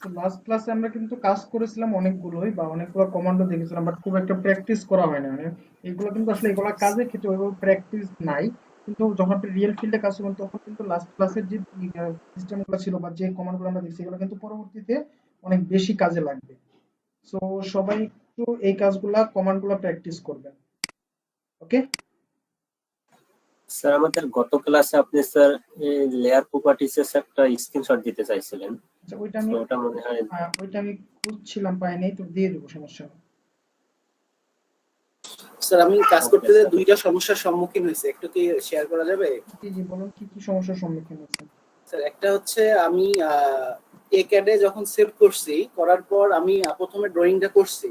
তো লাস্ট ক্লাসে আমরা কিন্তু কাজ করেছিলাম অনেকগুলোই বা অনেকগুলো কমান্ডো দেখেছিলাম, বাট খুব একটা প্র্যাকটিস করা হয় না। মানে এগুলো কিন্তু আসলে এগুলো কাজের ক্ষেত্রে ওইভাবে প্র্যাকটিস নাই। কিন্তু যখন আপনি রিয়েল ফিল্ডে কাজ করবেন তখন কিন্তু লাস্ট ক্লাসের যে সিস্টেমগুলো ছিল বা যে কমান্ডগুলো আমরা দেখছি এগুলো কিন্তু পরবর্তীতে অনেক বেশি কাজে লাগবে। সো সবাই একটু এই কাজগুলা কমান্ডগুলো প্র্যাকটিস করবেন। ওকে। স্যার আমাদের গত ক্লাসে আপনি স্যার লেয়ার প্রপার্টিস এর একটা স্ক্রিনশট দিতে চাইছিলেন, আচ্ছা, তো ওটা মনে হয় ওইটা আমি খুঁজছিলাম, পাই নাই, তো দিয়ে দেবো, সমস্যা নেই। স্যার আমি কাজ ওকে করতে স্যার। দুইটা সমস্যার সম্মুখীন হয়েছে, একটু কি শেয়ার করা যাবে? জি জি, বলুন কি কি সমস্যার সম্মুখীন হচ্ছেন। স্যার একটা হচ্ছে আমি এ ক্যাডে যখন সেভ করছি, করার পর আমি প্রথমে ড্রয়িংটা করছি,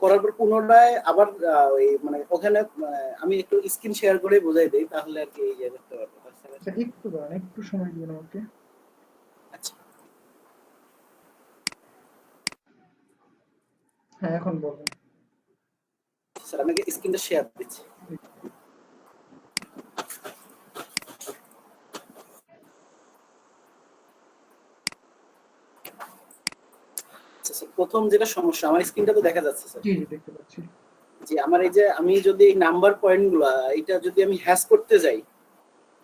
করার পর পুনরায় আবার ওই মানে ওখানে আমি একটু স্ক্রিন শেয়ার করে বোঝাই দিই, তাহলে আর কি ইয়ে করতে পারবো। আচ্ছা, একটু দাঁড়ান, একটু সময় দিন আমাকে। আচ্ছা হ্যাঁ, এখন বলুন। স্যার আপনাকে স্ক্রিনটা শেয়ার দিচ্ছি। আচ্ছা স্যার, প্রথম যেটা সমস্যা, আমার স্ক্রিনটা তো দেখা যাচ্ছে স্যার। জি জি, দেখতে পাচ্ছি। জি, আমার এই যে আমি যদি এই নাম্বার পয়েন্ট গুলা এটা যদি আমি হ্যাশ করতে যাই,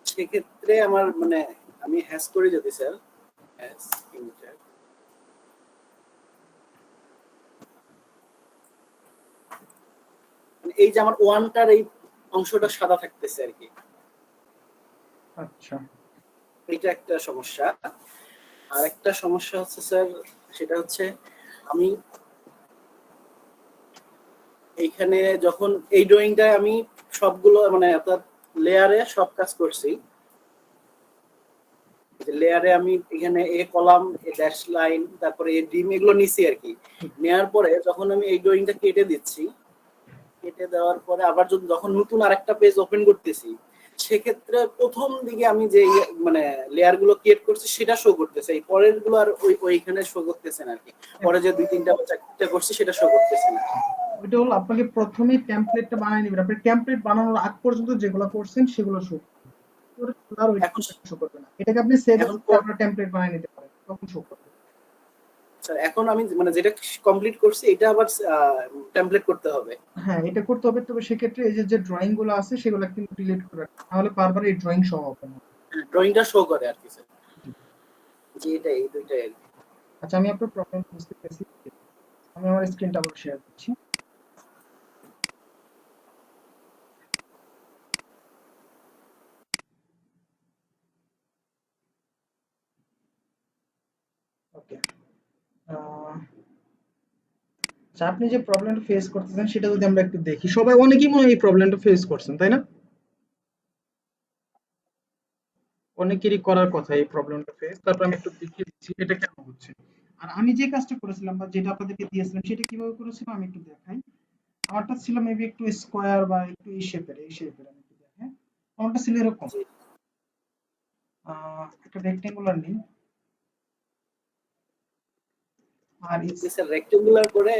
সেক্ষেত্রে আমার মানে আমি হ্যাশ করি যদি স্যার, হ্যাশ ইন্টার, মানে এই যে আমার ওয়ানটার এই অংশটা সাদা থাকতেছে আর কি, আচ্ছা। এটা একটা সমস্যা। আর একটা সমস্যা হচ্ছে স্যার, সেটা হচ্ছে আমি এইখানে যখন এই ড্রয়িংটা আমি সবগুলো মানে অর্থাৎ লেয়ারে সব কাজ করছি, লেয়ারে আমি এখানে এ কলাম, এ ড্যাশ লাইন, তারপরে এ ডিম এগুলো নিছি আর কি। নেওয়ার পরে যখন আমি এই ড্রয়িংটা কেটে দিচ্ছি, কেটে দেওয়ার পরে আবার যখন নতুন আরেকটা পেজ ওপেন করতেছি, সেক্ষেত্রে প্রথম দিকে আমি যে মানে লেয়ার গুলো ক্রিয়েট করছি সেটা শো করতেছে, এই পরের গুলো আর ওইখানে শো করতেছে না আর কি। পরে যে দুই তিনটা বা চারটা করছি সেটা শো করতেছে না। ওইটা হলো আপনাকে প্রথমেই টেমপ্লেটটা বানিয়ে নেবেন। আপনি টেমপ্লেট বানানোর আগ পর্যন্ত যেগুলো করছেন সেগুলো শো করবে, আর ওই এখন শো করবে না। এটাকে আপনি সেভ এখন করে আপনার টেমপ্লেট বানিয়ে নিতে পারেন, তখন শো করবে। স্যার এখন আমি মানে যেটা কমপ্লিট করছি এটা আবার টেমপ্লেট করতে হবে? হ্যাঁ, এটা করতে হবে। তবে সেক্ষেত্রে এই যে যে ড্রয়িং গুলো আছে সেগুলো কিন্তু ডিলিট করে রাখবেন, নাহলে বারবার এই ড্রয়িং শো হবে না। ড্রয়িংটা শো করে আর কি স্যার। জি। জি, এটাই এই দুইটাই আর কি। আচ্ছা, আমি আপনার প্রবলেম বুঝতে পেরেছি। আমি আমার স্ক্রিনটা আবার শেয়ার করছি। ওকে। আচ্ছা, আপনি যে প্রবলেমটা ফেস করতেছেন সেটা যদি আমরা একটু দেখি, সবাই অনেকেই মনে হয় এই প্রবলেমটা ফেস করছেন, তাই না? অনেকেরই করার কথা এই প্রবলেমটা ফেস। তারপর আমি একটু দেখিয়ে দিচ্ছি এটা কেন হচ্ছে। আর আমি যে কাজটা করেছিলাম বা যেটা আপনাদেরকে দিয়েছিলাম সেটা কিভাবে করেছিলাম আমি একটু দেখাই। আমারটা ছিল মেবি একটু স্কোয়ার বা একটু এই শেপের আমি একটু দেখাই। আমারটা ছিল এরকম। জি একটা রেক্টেঙ্গুলার নিই। আর জি স্যার, রেক্টেঙ্গুলার করে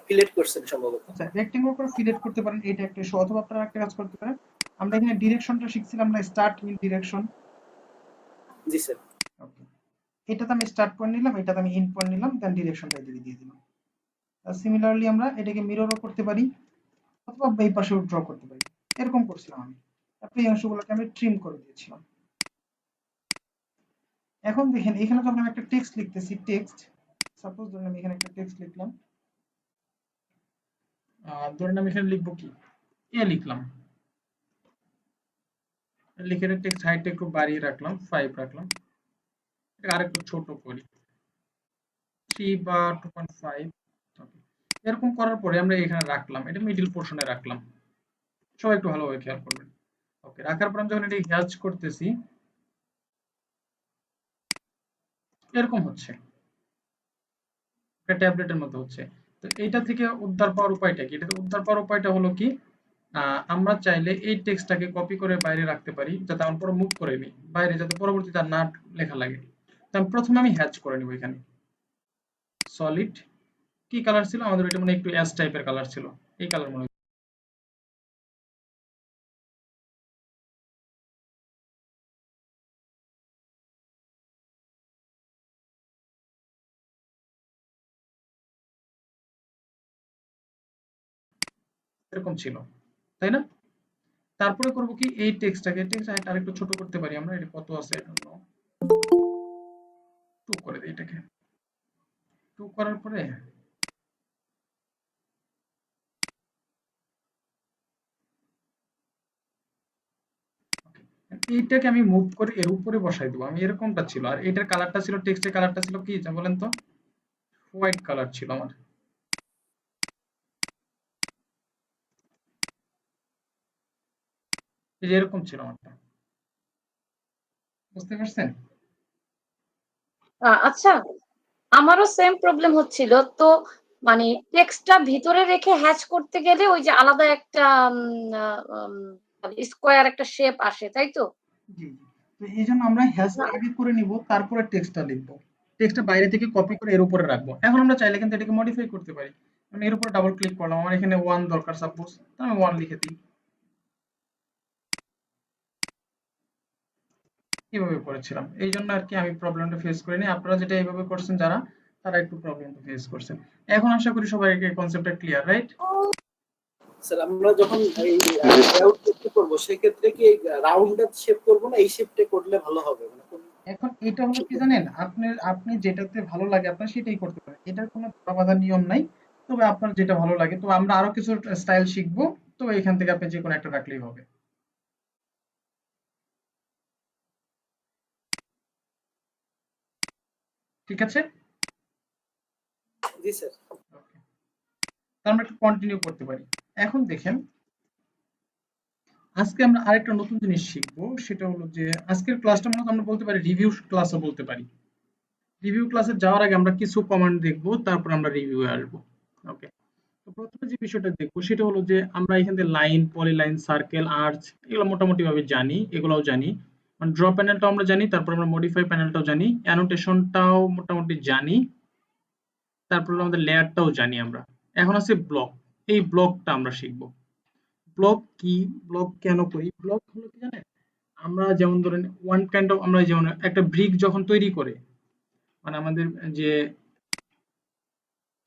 ফিলেট করছেন সম্ভবত। আচ্ছা, রেক্টেঙ্গল করে ফিলেট করতে পারেন, এটা একটা ইস্যু। অথবা আপনারা একটা কাজ করতে পারেন, আমরা এখানে ডিরেকশনটা শিখছিলাম না, স্টার্ট ইন ডিরেকশন। জি স্যার। ওকে, এটাতে আমি স্টার্ট পয়েন্ট নিলাম, এটাতে আমি এন্ড পয়েন্ট নিলাম, দেন ডিরেকশনটা এদিকে দিয়ে দিলাম। সিমিলারলি আমরা এটাকে মিররও করতে পারি অথবা এই পাশেও ড্র করতে পারি। এরকম করছিলাম আমি। তারপরে এই অংশগুলোকে আমি ট্রিম করে দিয়েছিলাম। এখন দেখেন এখানে যখন আমি একটা টেক্সট লিখতেছি, টেক্সট সাপোজ ধরেন আমি এখানে একটা টেক্সট লিখলাম। ধরেন আমি এখানে লিখবো কি, এ লিখলাম। লিখে টেক্সট হাইটটা একটু বাড়িয়ে রাখলাম, 5 রাখলাম। এটা আরেকটু ছোট করি, 3 বা 2.5। ওকে, এরকম করার পরে আমরা এখানে রাখলাম, এটা মিডল পোর্শনে রাখলাম। সবাই একটু ভালোভাবে খেয়াল করবেন। ওকে, রাখার পর আমি যখন এটা হ্যাচ করতেছি এরকম হচ্ছে, একটা ট্যাবলেটের মতো হচ্ছে। তো এইটা থেকে উদ্ধার পাওয়ার উপায়টা কি? এটা উদ্ধার পাওয়ার উপায়টা হলো কি, আমরা চাইলে এই টেক্সটটাকে কপি করে বাইরে রাখতে পারি, যাতে আমরা পরে মুভ করে নিই বাইরে, যাতে পরবর্তীতে আর না লেখা লাগে। তো প্রথমে আমি হ্যাচ করে নিব এখানে সলিড। কি কালার ছিল আমাদের? এটা মানে একটু অ্যাশ টাইপের কালার ছিল, এই কালার মনে এরকম ছিল, তাই না? তারপরে করব কি, এই টেক্সটটাকে আরেকটু ছোট করতে পারি আমরা। এটা কত আছে, I don't know, 2 করে দিই এটাকে। 2 করার পরে এইটাকে আমি মুভ করে এর উপরে বসাই দেবো। আমি এরকমটা ছিল, আর এটার কালারটা ছিল, টেক্সটের কালারটা ছিল কি বলেন তো? হোয়াইট কালার ছিল আমার। এই যে এরকম ছিল আমারটা, বুঝতে পারছেন? আচ্ছা, আমারও সেম প্রবলেম হচ্ছিল। তো মানে টেক্সটটা ভিতরে রেখে হ্যাচ করতে গেলে ওই যে আলাদা একটা স্কোয়ার একটা শেপ আসে, তাই তো? জি জি। তো এই জন্য আমরা হ্যাশটা আগে করে নিব, তারপরে টেক্সটটা লিখবো। টেক্সটটা বাইরে থেকে কপি করে এর উপরে রাখবো। এখন আমরা চাইলে কিন্তু এটাকে মডিফাই করতে পারি। আমি এর উপরে ডাবল ক্লিক করলাম, আমার এখানে 1 দরকার সাপোজ, আমি 1 লিখে দিই। এভাবে করেছিলাম, এই জন্য আর কি আমি প্রবলেমটা ফেস করিনি। আপনারা যেটা এইভাবে করছেন যারা, তারা একটু প্রবলেমটা ফেস করছেন। এখন আশা করি সবাই কনসেপ্টটা ক্লিয়ার, রাইট? স্যার আমরা যখন এই লেআউট করব সেক্ষেত্রে কি রাউন্ডেড শেপ করব না এই শেপটা করলে ভালো হবে, মানে এখন এটা হলো কি জানেন, আপনি যেটাতে ভালো লাগে আপনার সেটাই করতে পারেন। এটার কোনো ধরা নিয়ম নাই। তবে আপনার যেটা ভালো লাগে, তো আমরা আরো কিছু স্টাইল শিখবো। তো এখান থেকে আপনি যে কোনো একটা রাখলেই হবে, ঠিক আছে? জি স্যার। Okay. তো আমরা একটু কন্টিনিউ করতে পারি। এখন দেখেন, আজকে আমরা আরেকটা নতুন জিনিস শিখবো। সেটা হলো যে আজকের ক্লাসটা মূলত আমরা বলতে পারি রিভিউ ক্লাসও বলতে পারি। রিভিউ ক্লাসে যাওয়ার আগে আমরা কিছু কমান্ড দেখবো, তারপর আমরা রিভিউ আসবো। ওকে। তো প্রথমে যে বিষয়টা দেখবো সেটা হলো যে আমরা এখান থেকে লাইন, পলিলাইন, সার্কেল, আর্চ এগুলো মোটামুটি ভাবে জানি, এগুলোও জানি। মানে ড্র প্যানেলটাও আমরা জানি, তারপর আমরা মডিফাই প্যানেলটাও জানি, অ্যানোটেশনটাও মোটামুটি জানি, তারপর হলো আমাদের লেয়ারটাও জানি আমরা। এখন আছে ব্লক। এই ব্লকটা আমরা শিখবো। ব্লক কি, ব্লক কেন করি? ব্লক হলো কি জানেন, আমরা যেমন ধরেন ওয়ান কাইন্ড অফ, আমরা যেমন একটা ব্রিক যখন তৈরি করে, মানে আমাদের যে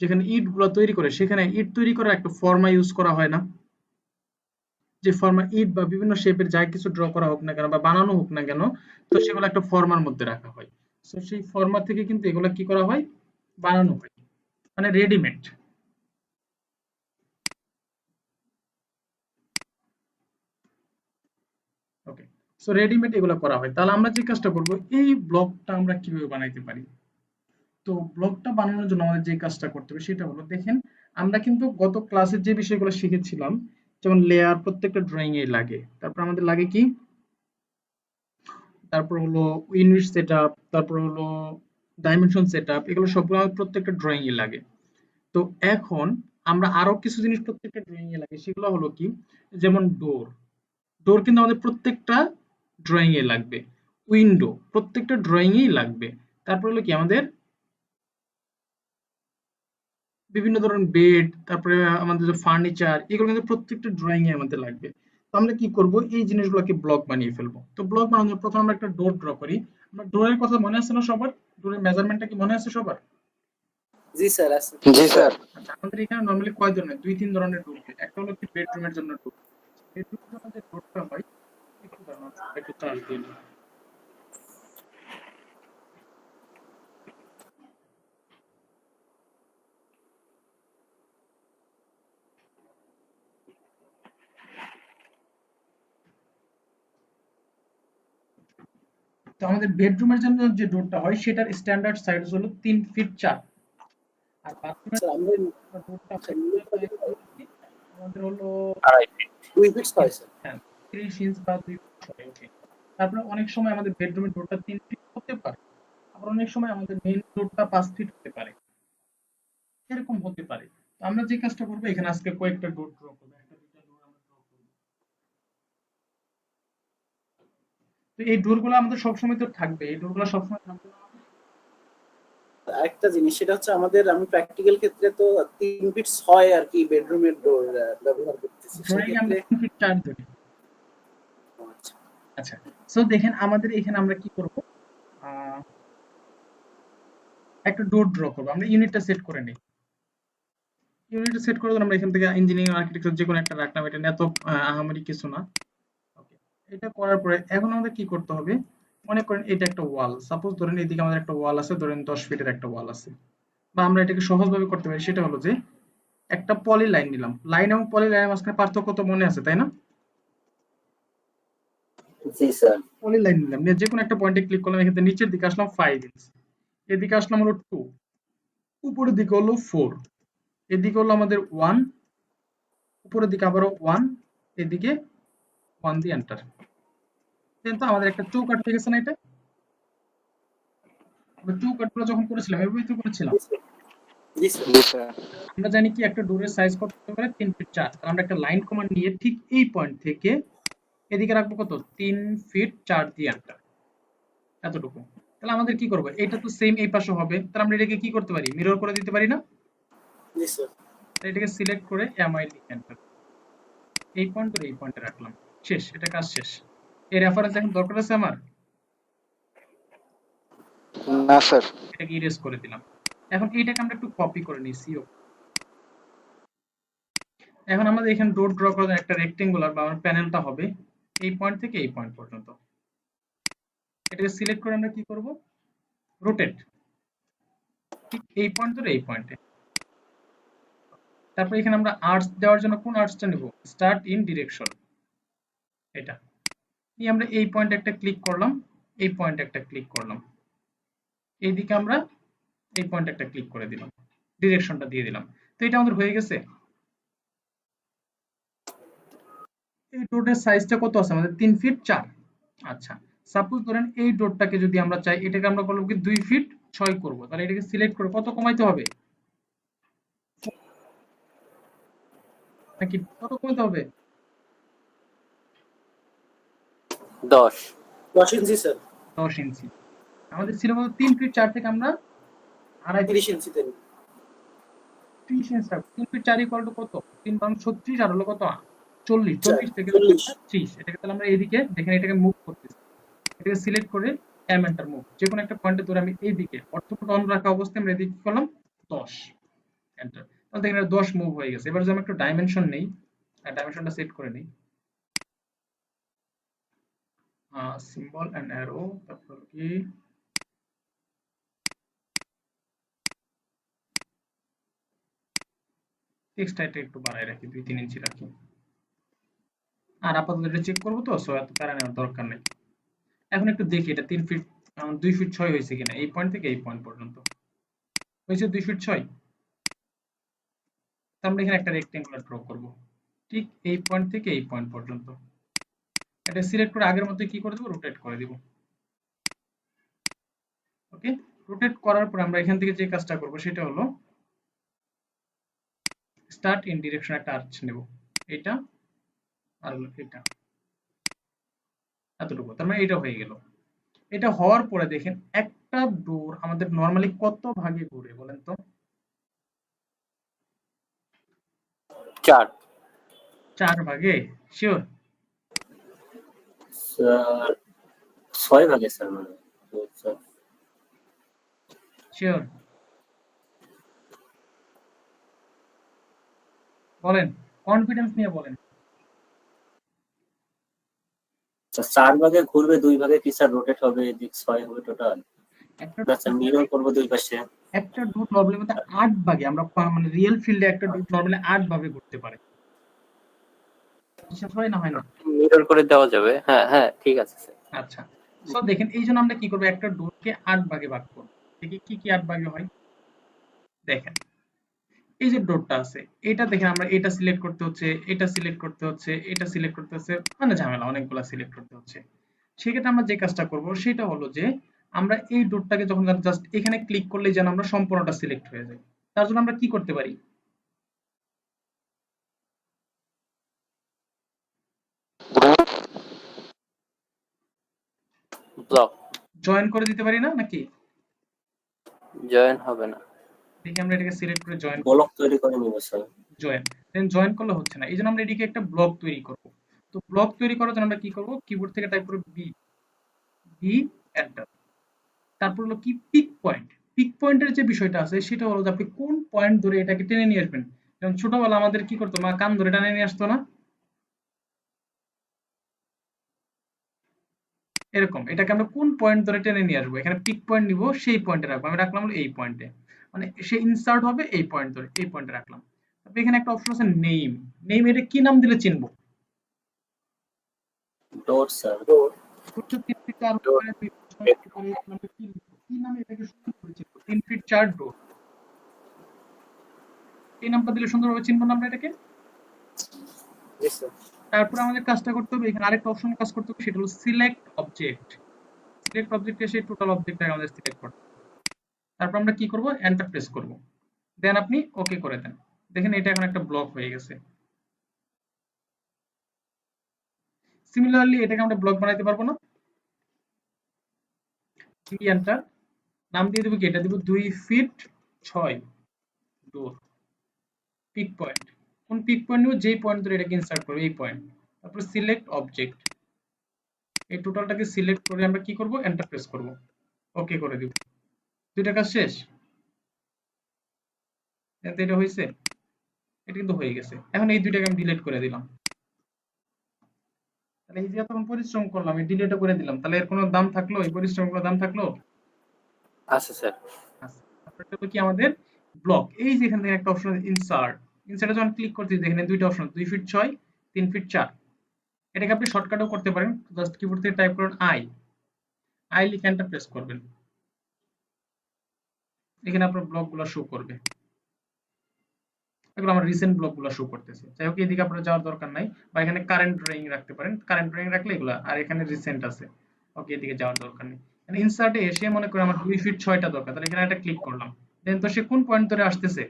যেখানে ইট গুলো তৈরি করে, সেখানে ইট তৈরি করার একটা ফর্মা ইউজ করা হয় না? যে ফর্মা ইট বা বিভিন্ন শেপের যা কিছু ড্র করা হোক না কেন বা বানানো হোক না কেন, তো সেগুলো একটা ফর্মার মধ্যে রাখা হয়। তো সেই ফর্মা থেকে কিন্তু এগুলো কি করা হয়, বানানো হয়, মানে রেডিমেড। ওকে। সো রেডিমেড এগুলো করা হয়। তাহলে আমরা যে কাজটা করব, এই ব্লকটা আমরা কিভাবে বানাইতে পারি? তো ব্লকটা বানানোর জন্য আমাদের যে কাজটা করতে হবে সেটা হলো, দেখেন আমরা কিন্তু গত ক্লাসের যে বিষয়গুলো শিখেছিলাম, যেমন লেয়ার প্রত্যেকটা ড্রয়িং এ লাগে, তারপর আমাদের লাগে কি, তারপর হলো ইউনিট সেটআপ, তারপর হলো ডাইমেনশন সেটআপ, এগুলো সবগুলো আমাদের প্রত্যেকটা ড্রয়িং এ লাগে। তো এখন আমরা আরো কিছু জিনিস প্রত্যেকটা ড্রয়িং এ লাগে, সেগুলো হলো কি, যেমন ডোর। ডোর কিন্তু আমাদের প্রত্যেকটা ড্রয়িং এ লাগবে। উইন্ডো প্রত্যেকটা ড্রয়িং এই লাগবে। তারপর হলো কি, আমাদের বিভিন্ন ধরনের বেড, তারপরে আমাদের যে ফার্নিচার, এগুলো কিন্তু প্রত্যেকটা ড্রয়িং এ আমাদের লাগবে। তো আমরা কি করব, এই জিনিসগুলোকে ব্লক বানিয়ে ফেলবো। তো ব্লক বানানোর জন্য প্রথমে আমরা একটা ডোর ড্র করি। আমরা ডোরের কথা মনে আছে না সবার? ডোরের মেজারমেন্টটা কি মনে আছে সবার? জি স্যার আছে। জি স্যার। আচ্ছা, আমাদের এখানে নরমালি কয় ধরনের, 2-3 ধরনের ডোর হয়। একটা হলো কি বেডরুমের জন্য ডোর। বেডরুমের জন্য যে ডোরটা হয়, একটু দাঁড়ান, একটু চার্জ দিয়ে নিই। তো আমাদের বেডরুমের জন্য যে ডোরটা হয় সেটার স্ট্যান্ডার্ড সাইজ হলো 3 ফিট 4। আর বাথরুমের স্যার আমরা ডোরটা আমাদের হলো 2 ফিট হয় স্যার। হ্যাঁ 30 ইঞ্চ বা 2 ফিট হয়। ওকে। তারপরে অনেক সময় আমাদের বেডরুমের ডোরটা 3 ফিট হতে পারে, আবার অনেক সময় আমাদের মেইন ডোরটা 5 ফিট হতে পারে, এরকম হতে পারে। তো আমরা যে কাজটা করবো, এখানে আজকে কয়েকটা ডোর ড্র করবো, একটা দুইটা ডোর আমরা ড্র করবো। তো এই ডোরগুলো আমাদের সবসময় তো থাকবে, এই ডোরগুলো সবসময় থাকবে না। আরেকটা জিনিস সেটা হচ্ছে আমাদের, আমি প্র্যাকটিক্যাল ক্ষেত্রে তো 3 ফিট 6 আর কি বেডরুমের ডোর ব্যবহার করতেছি ড্রয়িং আমরা সেক্ষেত্রে 3 ফিট 4 ধরি। আচ্ছা। আচ্ছা, সো দেখেন আমাদের এখানে আমরা কি করব, একটা ডোর ড্র করবো। আমরা ইউনিটটা সেট করে নিই। ইউনিটটা সেট করে দিলাম, আমরা এখান থেকে ইঞ্জিনিয়ারিং আর্কিটেকচার যে কোনো একটা রাখলাম, এটা নিয়ে এত আহামরি কিছু না। ওকে, এটা করার পরে এখন আমাদের কি করতে হবে, মনে করেন এটা একটা ওয়াল, সাপোজ ধরেন এদিকে আমাদের একটা ওয়াল আছে, ধরেন 10 ফিটের একটা ওয়াল আছে, বা আমরা এটাকে সহজভাবে করতে পারি, সেটা হলো যে একটা পলি লাইন নিলাম। লাইন এবং পলি লাইনের মাঝখানে পার্থক্য তো মনে আছে, তাই না? জি স্যার। পলি লাইন নিলাম, নিয়ে যে কোনো একটা পয়েন্টে ক্লিক করলাম, এখান থেকে নিচের দিকে আসলাম 5 ইঞ্চ, এদিকে আসলাম হলো 2, উপরের দিকে হলো 4, এদিকে হলো আমাদের 1, উপরের দিকে আবারও 1, এদিকে 1 দিয়ে এন্টার। কিন্তু আমাদের একটা চৌকাঠ হয়ে গেছে না এটা? আমরা চৌকাঠগুলো যখন করেছিলাম এভাবেই তো করেছিলাম। জি স্যার। জি স্যার। আমরা জানি কি একটা ডোরের সাইজ কত হতে পারে, 3 ফিট 4। তাহলে আমরা একটা লাইন কমান্ড নিয়ে ঠিক এই পয়েন্ট থেকে এদিকে রাখবো কত, 3 ফিট 4 দিয়ে এন্টার, এতটুকু। তাহলে আমাদের কি করবো, এটা তো সেম এই পাশে হবে, তাহলে আমরা এটাকে কি করতে পারি, মিরর করে দিতে পারি না? জি স্যার। তাহলে এটাকে সিলেক্ট করে এমআই লিখে এন্টার, এই পয়েন্ট করে এই পয়েন্টে রাখলাম, শেষ, এটা কাজ শেষ। এই রেফারেন্স এখন দরকার আছে আমার? না স্যার। এটাকে ইরেজ করে দিলাম। এখন এইটাকে আমরা একটু কপি করে নিই সিও। এখন আমাদের এখানে ডট ড্র করার একটা রেক্টেঙ্গুলার বা আমার প্যানেলটা হবে এই পয়েন্ট থেকে এই পয়েন্ট পর্যন্ত। এটাকে সিলেক্ট করে আমরা কি করব, রোটেট, ঠিক এই পয়েন্ট ধরে এই পয়েন্টে। তারপর এখানে আমরা আর্টস দেওয়ার জন্য কোন আর্টসটা নেব, স্টার্ট ইন ডিরেকশন, এটা নিয়ে আমরা এই পয়েন্ট একটা ক্লিক করলাম, এই পয়েন্ট একটা ক্লিক করলাম, এইদিকে আমরা এই পয়েন্ট একটা ক্লিক করে দিলাম, ডিরেকশনটা দিয়ে দিলাম। তো এটা আমাদের হয়ে গেছে। এই ডটের সাইজটা কত আছে আমাদের, 3 ফিট 4। আচ্ছা, সাপোজ ধরেন এই ডটটাকে যদি আমরা চাই, এটাকে আমরা করব কি 2 ফিট 6 করব, তাহলে এটাকে সিলেক্ট করে কত কমাইতে হবে, নাকি কত কমাইতে হবে, 10। 10 ইঞ্চি স্যার। 10 ইঞ্চি। আমাদের ছিল কত, 3 ফিট 4 থেকে আমরা 2.5 30 ইঞ্চিতে। 30 ইঞ্চি রাখবো। 3 ফিট 4 ইকুয়াল টু কত, 3 বাং 36 আর হলো কত 40, 40 থেকে 40। 30। এটাকে তাহলে আমরা এইদিকে দেখেন এটাকে মুভ করতেছি, এটাকে সিলেক্ট করে এম এন্টার মুভ, যে কোনো একটা পয়েন্টে ধরে আমি এইদিকে অর্থোপট অন রাখা অবস্থায় আমরা এদিকে করলাম 10 এন্টার। তাহলে দেখেন 10 মুভ হয়ে গেছে। এবার যদি আমি একটু ডাইমেনশন নেই, ডাইমেনশনটা সেট করে নিই, সিম্বল এন্ড অ্যারো, তারপর কি টেক্সট টাইটটা একটু বাড়ায় রাখি, 2-3 ইঞ্চি রাখি। আর আপাতত এটা চেক করবো তো, সো এত প্যারা নেওয়ার দরকার নেই। এখন একটু দেখি এটা 3 ফিট 2 ফিট 6 হয়েছে কিনা, এই পয়েন্ট থেকে এই পয়েন্ট পর্যন্ত হয়েছে 2 ফিট 6। আমরা এখানে একটা রেক্টেঙ্গুলার ড্র করব, ঠিক এই পয়েন্ট থেকে এই পয়েন্ট পর্যন্ত। এটা সিলেক্ট করে আগের মতো কি করে দেব, রোটেট করে দিব। ওকে, রোটেট করার পর আমরা এখান থেকে যে কাজটা করব সেটা হলো স্টার্ট ইন ডিরেকশন একটা আর্চ নেব, এটা আর হলো এটা, এতটুকু। তার মানে এটা হয়ে গেল। এটা হওয়ার পরে দেখেন একটা ডোর আমাদের নরমালি কত ভাগে ঘুরে বলেন তো, 4। 4 ভাগে, শিওর? স্যার 6 ভাগে স্যার মানে হয়। স্যার শিওর বলেন, কনফিডেন্স নিয়ে বলেন। 4 ভাগে ঘুরবে, 2 ভাগে কি স্যার রোটেট হবে, এদিক 6 হবে টোটাল। একটা আচ্ছা, মিরর করব 2 পাশে। একটা ডট নরমালি মধ্যে 8 ভাগে, আমরা মানে রিয়েল ফিল্ডে একটা ডট নরমালি 8 ভাবে ঘুরতে পারে। বিশ্বাস হয় না, হয় না? মিরর করে দেওয়া যাবে। হ্যাঁ হ্যাঁ, ঠিক আছে স্যার। আচ্ছা, সো দেখেন এই জন্য আমরা কি করবো, একটা ডটকে 8 ভাগে ভাগ করবো। দেখি কি কি 8 ভাগে হয়। দেখেন এই যে ডটটা আছে, এটা দেখেন আমরা এটা সিলেক্ট করতে হচ্ছে, এটা সিলেক্ট করতে হচ্ছে, এটা সিলেক্ট করতে হচ্ছে, মানে ঝামেলা, অনেকগুলা সিলেক্ট করতে হচ্ছে। সেক্ষেত্রে আমরা যে কাজটা করব সেটা হলো যে আমরা এই ডটটাকে যখন জাস্ট এখানে ক্লিক করলেই যেন আমরা সম্পূর্ণটা সিলেক্ট হয়ে যায়, তার জন্য আমরা কি করতে পারি, ব্লক জয়েন করে দিতে পারি না নাকি? জয়েন হবে না। দেখি আমরা এটাকে সিলেক্ট করে জয়েন, ব্লক তৈরি করে নিব স্যার। জয়েন, দেন জয়েন করলে হচ্ছে না, এই জন্য আমরা এটিকে একটা ব্লক তৈরি করব। তো ব্লক তৈরি করার জন্য আমরা কি করব, কিবোর্ড থেকে টাইপ করব বি, বি এন্টার। তারপর হলো কি পিক পয়েন্ট। পিক পয়েন্টের যে বিষয়টা আছে সেটা হলো যে আপনি কোন পয়েন্ট ধরে এটাকে টেনে নিয়ে আসবেন, যেমন ছোটবেলা আমাদের কি করতো, মা কান ধরে টানে নিয়ে আসতো না, এরকম এটাকে আমরা কোন পয়েন্ট ধরে টেনে নিয়ে আসবো, এখানে পিক পয়েন্ট নিব, সেই পয়েন্টে রাখবো, আমি রাখলাম হলো এই পয়েন্টে, মানে সে ইনসার্ট হবে এই পয়েন্ট ধরে, এই পয়েন্টে রাখলাম। তারপর এখানে একটা অপশন আছে নেম, নেম এটা কি নাম দিলে চিনবো? ডোর স্যার। ডোর। হচ্ছে 3 ফিট 4 ডোর। উপরে 2 ফিট 6 উপরে আমরা কি নামে এটাকে সুন্দর করে চিনবো? 3 ফিট 4 ডোর, এই নামটা দিলে সুন্দরভাবে চিনবো না আমরা এটাকে। জি স্যার। তারপর আমাদের কাজটা করতে হবে, এখানে আরেকটা অপশন কাজ করতে হবে, সেটা হলো সিলেক্ট অবজেক্ট। সিলেক্ট অবজেক্টে এসে টোটাল অবজেক্টটাকে আমাদের সিলেক্ট করতে হবে। তারপর আমরা কি করব, এন্টার প্রেস করব, দেন আপনি ওকে করে দেন। দেখেন এটা এখন একটা ব্লক হয়ে গেছে। সিমিলারলি এটাকে আমরা ব্লক বানাইতে পারবো না? এন্টার, নাম দিয়ে দেবো কি, এটা দিব 2 ফিট 6 ডোর, পিক পয়েন্ট, কোন পিক পয়েন্ট নিব, যেই পয়েন্ট ধরে এটাকে ইনসার্ট করব এই পয়েন্ট। তারপর সিলেক্ট অবজেক্ট, এই টোটালটাকে সিলেক্ট করে আমরা কি করব, এন্টার প্রেস করব, ওকে করে দিব। দুইটা কাজ শেষ। এতে এটা হয়েছে, এটা কিন্তু হয়ে গেছে। এখন এই দুইটাকে আমি ডিলিট করে দিলাম। তাহলে এই যে এতক্ষণ পরিশ্রম করলাম, আমি ডিলিটও করে দিলাম, তাহলে এর কোনো দাম থাকলো, এই পরিশ্রমের দাম থাকলো? আচ্ছা স্যার। আচ্ছা, তারপর এটা হলো কি আমাদের ব্লক। এই যে এখান থেকে একটা অপশন ইনসার্ট, ইনসার্টে যখন ক্লিক করতেছি দেখেন দুইটা অপশন, 2 ফিট 6 3 ফিট 4। এটাকে আপনি শর্টকাটও করতে পারেন, জাস্ট কিবোর্ড থেকে টাইপ করুন আই লিখে এন্টার প্রেস করবেন, এখানে আপনার ব্লকগুলো শো করবে। এগুলো আমার রিসেন্ট ব্লকগুলো শো করতেছে। যাই হোক, এদিকে আপনার যাওয়ার দরকার নাই, বা এখানে কারেন্ট ড্রয়িং রাখতে পারেন, কারেন্ট ড্রয়িং রাখলে এগুলো, আর এখানে রিসেন্ট আছে, ওকে এদিকে যাওয়ার দরকার নেই। মানে ইনসার্টে এসে মনে করি আমার 2 ফিট 6টা দরকার, তাহলে এখানে একটা ক্লিক করলাম, দেন তো সে কোন পয়েন্ট ধরে আসতেছে,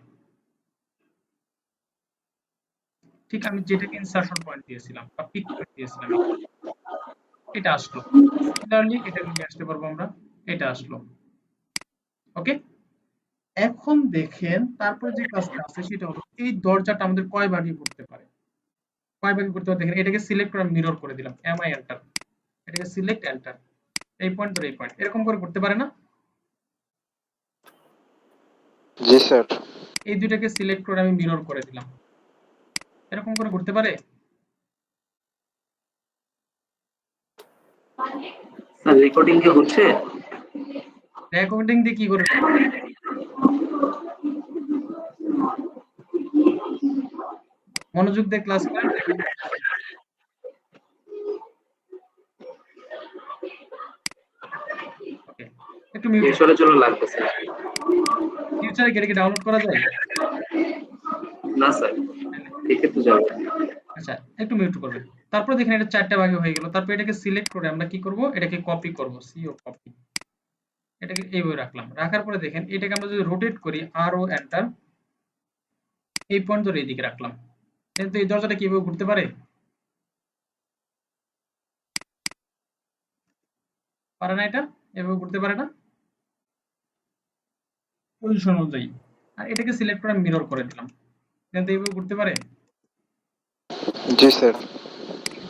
ঠিক আমি যেটাকে ইনসার্শন পয়েন্ট দিয়েছিলাম বা পিক পয়েন্ট দিয়েছিলাম এটা আসলো। সিমিলারলি এটা নিয়ে আসতে পারবো আমরা, এটা আসলো। ওকে, এখন দেখেন তারপরে যে কাজটা আছে সেটা হলো এই দরজাটা আমাদের কয় ভাগে করতে পারে, কয় ভাগে করতে পারে দেখেন, এটাকে সিলেক্ট করে মিরর করে দিলাম, এমআই এন্টার, এটাকে সিলেক্ট এন্টার, এই পয়েন্ট ধরে এই পয়েন্ট, এরকম করে করতে পারে না? জি স্যার। এই দুইটাকে সিলেক্ট করে আমি মিরর করে দিলাম, এরকম করে করতে পারে? স্যার রেকর্ডিং কি হচ্ছে? রেকর্ডিং দিয়ে কি করবে? মনোযোগ দিয়ে ক্লাস করেন। ওকে, একটু মিউট, চলে চলে লাগতেছে। ফিউচারে কি এটাকে ডাউনলোড করা যায়? না স্যার, দেখে তো যাবে। আচ্ছা, একটু মিউট করবেন। তারপর দেখেন এটা 4টা ভাগে হয়ে গেল। তারপর এটাকে সিলেক্ট করে আমরা কি করব, এটাকে কপি করব, সিও কপি, এটাকে এইভাবে রাখলাম। রাখার পরে দেখেন এটাকে আমরা যদি রোটেট করি, আর ও এন্টার, এই পয়েন্ট ধরে এইদিকে রাখলাম, কিন্তু এই দরজাটা কিভাবে ঘুরতে পারে? পারে না, এটা এভাবে ঘুরতে পারে না পজিশন অনুযায়ী। আর এটাকে সিলেক্ট করে মিরর করে দিলাম, কিন্তু এইভাবে ঘুরতে পারে? জি স্যার।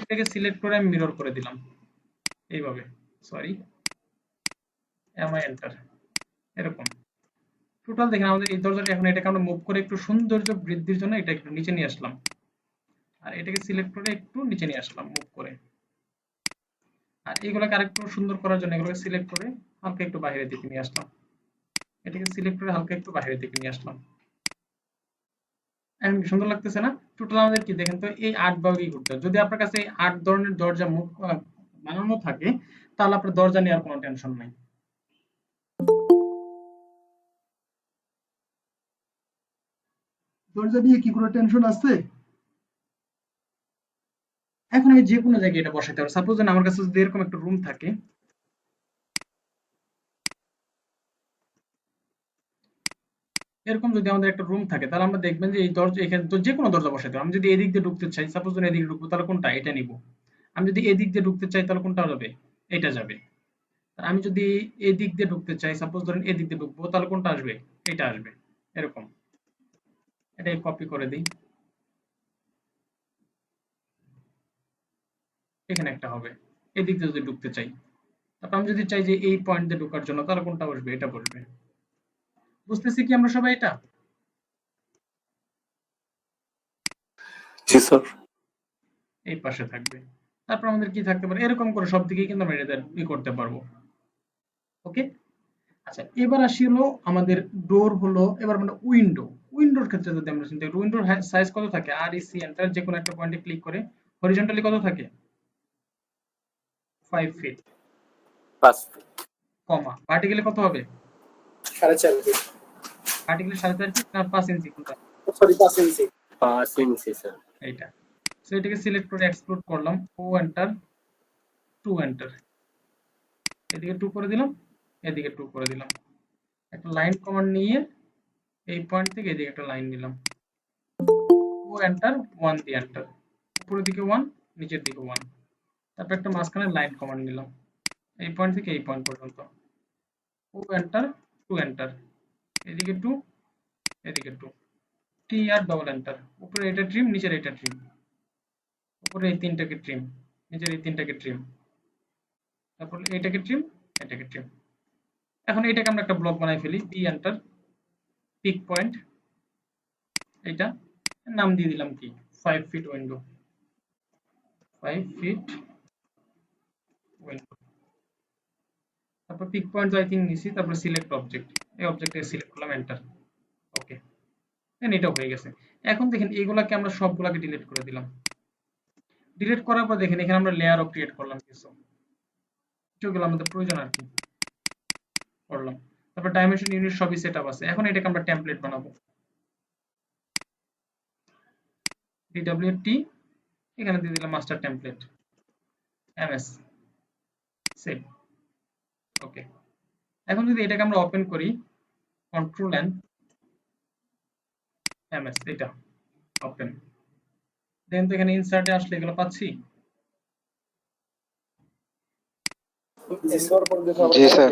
এটাকে সিলেক্ট করে আমি মিরর করে দিলাম এইভাবে, সরি, এমআই এন্টার, এরকম। টোটাল দেখেন আমাদের এই দরজাটা, এখন এটাকে আমরা মুভ করে একটু সৌন্দর্য বৃদ্ধির জন্য এটা একটু নিচে নিয়ে আসলাম, আর এটাকে সিলেক্ট করে একটু নিচে নিয়ে আসলাম মুভ করে। আর এইগুলোকে আরেকটু সুন্দর করার জন্য এগুলোকে সিলেক্ট করে হালকা একটু বাইরের দিকে নিয়ে আসলাম, এটাকে সিলেক্ট করে হালকা একটু বাইরের দিকে নিয়ে আসলাম। এখন কি সুন্দর লাগতেছে না? টোটাল আমাদের কি দেখেন তো এই 8 ভাগই করতে হবে। যদি আপনার কাছে এই 8 ধরনের দরজা মুভ বানানো থাকে, তাহলে আপনার দরজা নেওয়ার কোনো টেনশন নাই। দরজা নিয়ে কি কোনো টেনশন আছে? এখন আমি যে কোনো জায়গায় এটা বসাতে পারবো। সাপোজ আমার কাছে যদি এরকম একটা রুম থাকে, এরকম যদি আমাদের একটা রুম থাকে, তাহলে আমরা দেখবেন যে এই দরজা, এখানে তো যে কোনো দরজা বসাতে পারবো। আমি যদি এদিক দিয়ে ঢুকতে চাই, সাপোজ ধরুন এদিকে ঢুকবো, তাহলে কোনটা, এটা নিব। আমি যদি এদিক দিয়ে ঢুকতে চাই তাহলে কোনটা যাবে, এটা যাবে। আর আমি যদি এদিক দিয়ে ঢুকতে চাই, সাপোজ ধরেন এদিক দিয়ে ঢুকবো, তাহলে কোনটা আসবে, এটা আসবে, এরকম। এটাই কপি করে দিই, এখানে একটা হবে। এদিক দিয়ে যদি ঢুকতে চাই, তারপর আমি যদি চাই যে এই পয়েন্ট দিয়ে ঢোকার জন্য, তাহলে কোনটা বসবে, এটা বসবে। বুঝতেছি কি আমরা সবাই এটা? জি স্যার। এই পাশে থাকবে। তারপর আমাদের কি থাকতে পারে, এরকম করে সব দিকেই কিন্তু আমরা এটা করতে পারবো। ওকে, আচ্ছা এবার আসি হলো আমাদের ডোর হলো, এবার আমরা উইন্ডোর ক্ষেত্রে যদি আমরা চিন্তা করি, উইন্ডোর সাইজ কত থাকে, আর ই সি এন্টার যে কোনো একটা পয়েন্টে ক্লিক করে হরিজন্টালি কত থাকে 5 ফিট, 5 ফিট। কমা ভার্টিক্যালি কত হবে, 4.5 ফিট, ভার্টিক্যালি 4.5 ফিট না 5 ইঞ্চি কোনটা, সরি 5 ইঞ্চি। 5 ইঞ্চি স্যার। এইটা। সো এটাকে সিলেক্ট করে এক্সপ্লোর করলাম, ও এন্টার, 2 এন্টার, এদিকে 2 করে দিলাম, এদিকে 2 করে দিলাম, একটা লাইন কমান্ড নিয়ে এই পয়েন্ট থেকে এদিকে একটা লাইন নিলাম, ও এন্টার, 1 দিয়ে এন্টার, উপরের দিকে 1, নিচের দিকে 1, তারপর একটা মাঝখানে লাইন কমান্ড নিলাম এই পয়েন্ট থেকে এই পয়েন্ট পর্যন্ত, ও এন্টার, 2 এন্টার, এদিকে 2, এদিকে 2, টি আর ডবল এন্টার, উপরে এটা ট্রিম, নিচের এটা ট্রিম, উপরে এই তিনটাকে ট্রিম, নিচের এই তিনটাকে ট্রিম, তারপর এইটাকে ট্রিম, এটাকে ট্রিম। এখন এটাকে আমরা একটা ব্লক বানাই ফেলি, বি এন্টার, পিক পয়েন্ট, এটা নাম দিয়ে দিলাম কি 5 ফিট উইন্ডো, 5 ফিট উইন্ডো, তারপর পিক পয়েন্ট আই থিঙ্ক নিছি, তারপর সিলেক্ট অবজেক্ট, এই অবজেক্টে সিলেক্ট করলাম, এন্টার, ওকে, দেন এটা হয়ে গেছে। এখন দেখেন এইগুলাকে আমরা সবগুলাকে ডিলিট করে দিলাম, ডিলিট করার পর দেখেন এখানে আমরা লেয়ারও ক্রিয়েট করলাম কিছু, যেগুলো আমাদের প্রয়োজন আর কি করলাম, তারপর ডাইমেনশন ইউনিট সবই সেটআপ আছে। এখন এটাকে আমরা টেমপ্লেট বানাবো, ডিডব্লিউটি, এখানে দিয়ে দিলাম মাস্টার টেমপ্লেট, এমএস, সেভ, ওকে। এখন যদি এটাকে আমরা ওপেন করি, কন্ট্রোল এন এমএস, এটা ওপেন, দেন তো এখানে ইনসার্টে আসলে এগুলো পাচ্ছি, জি স্যার।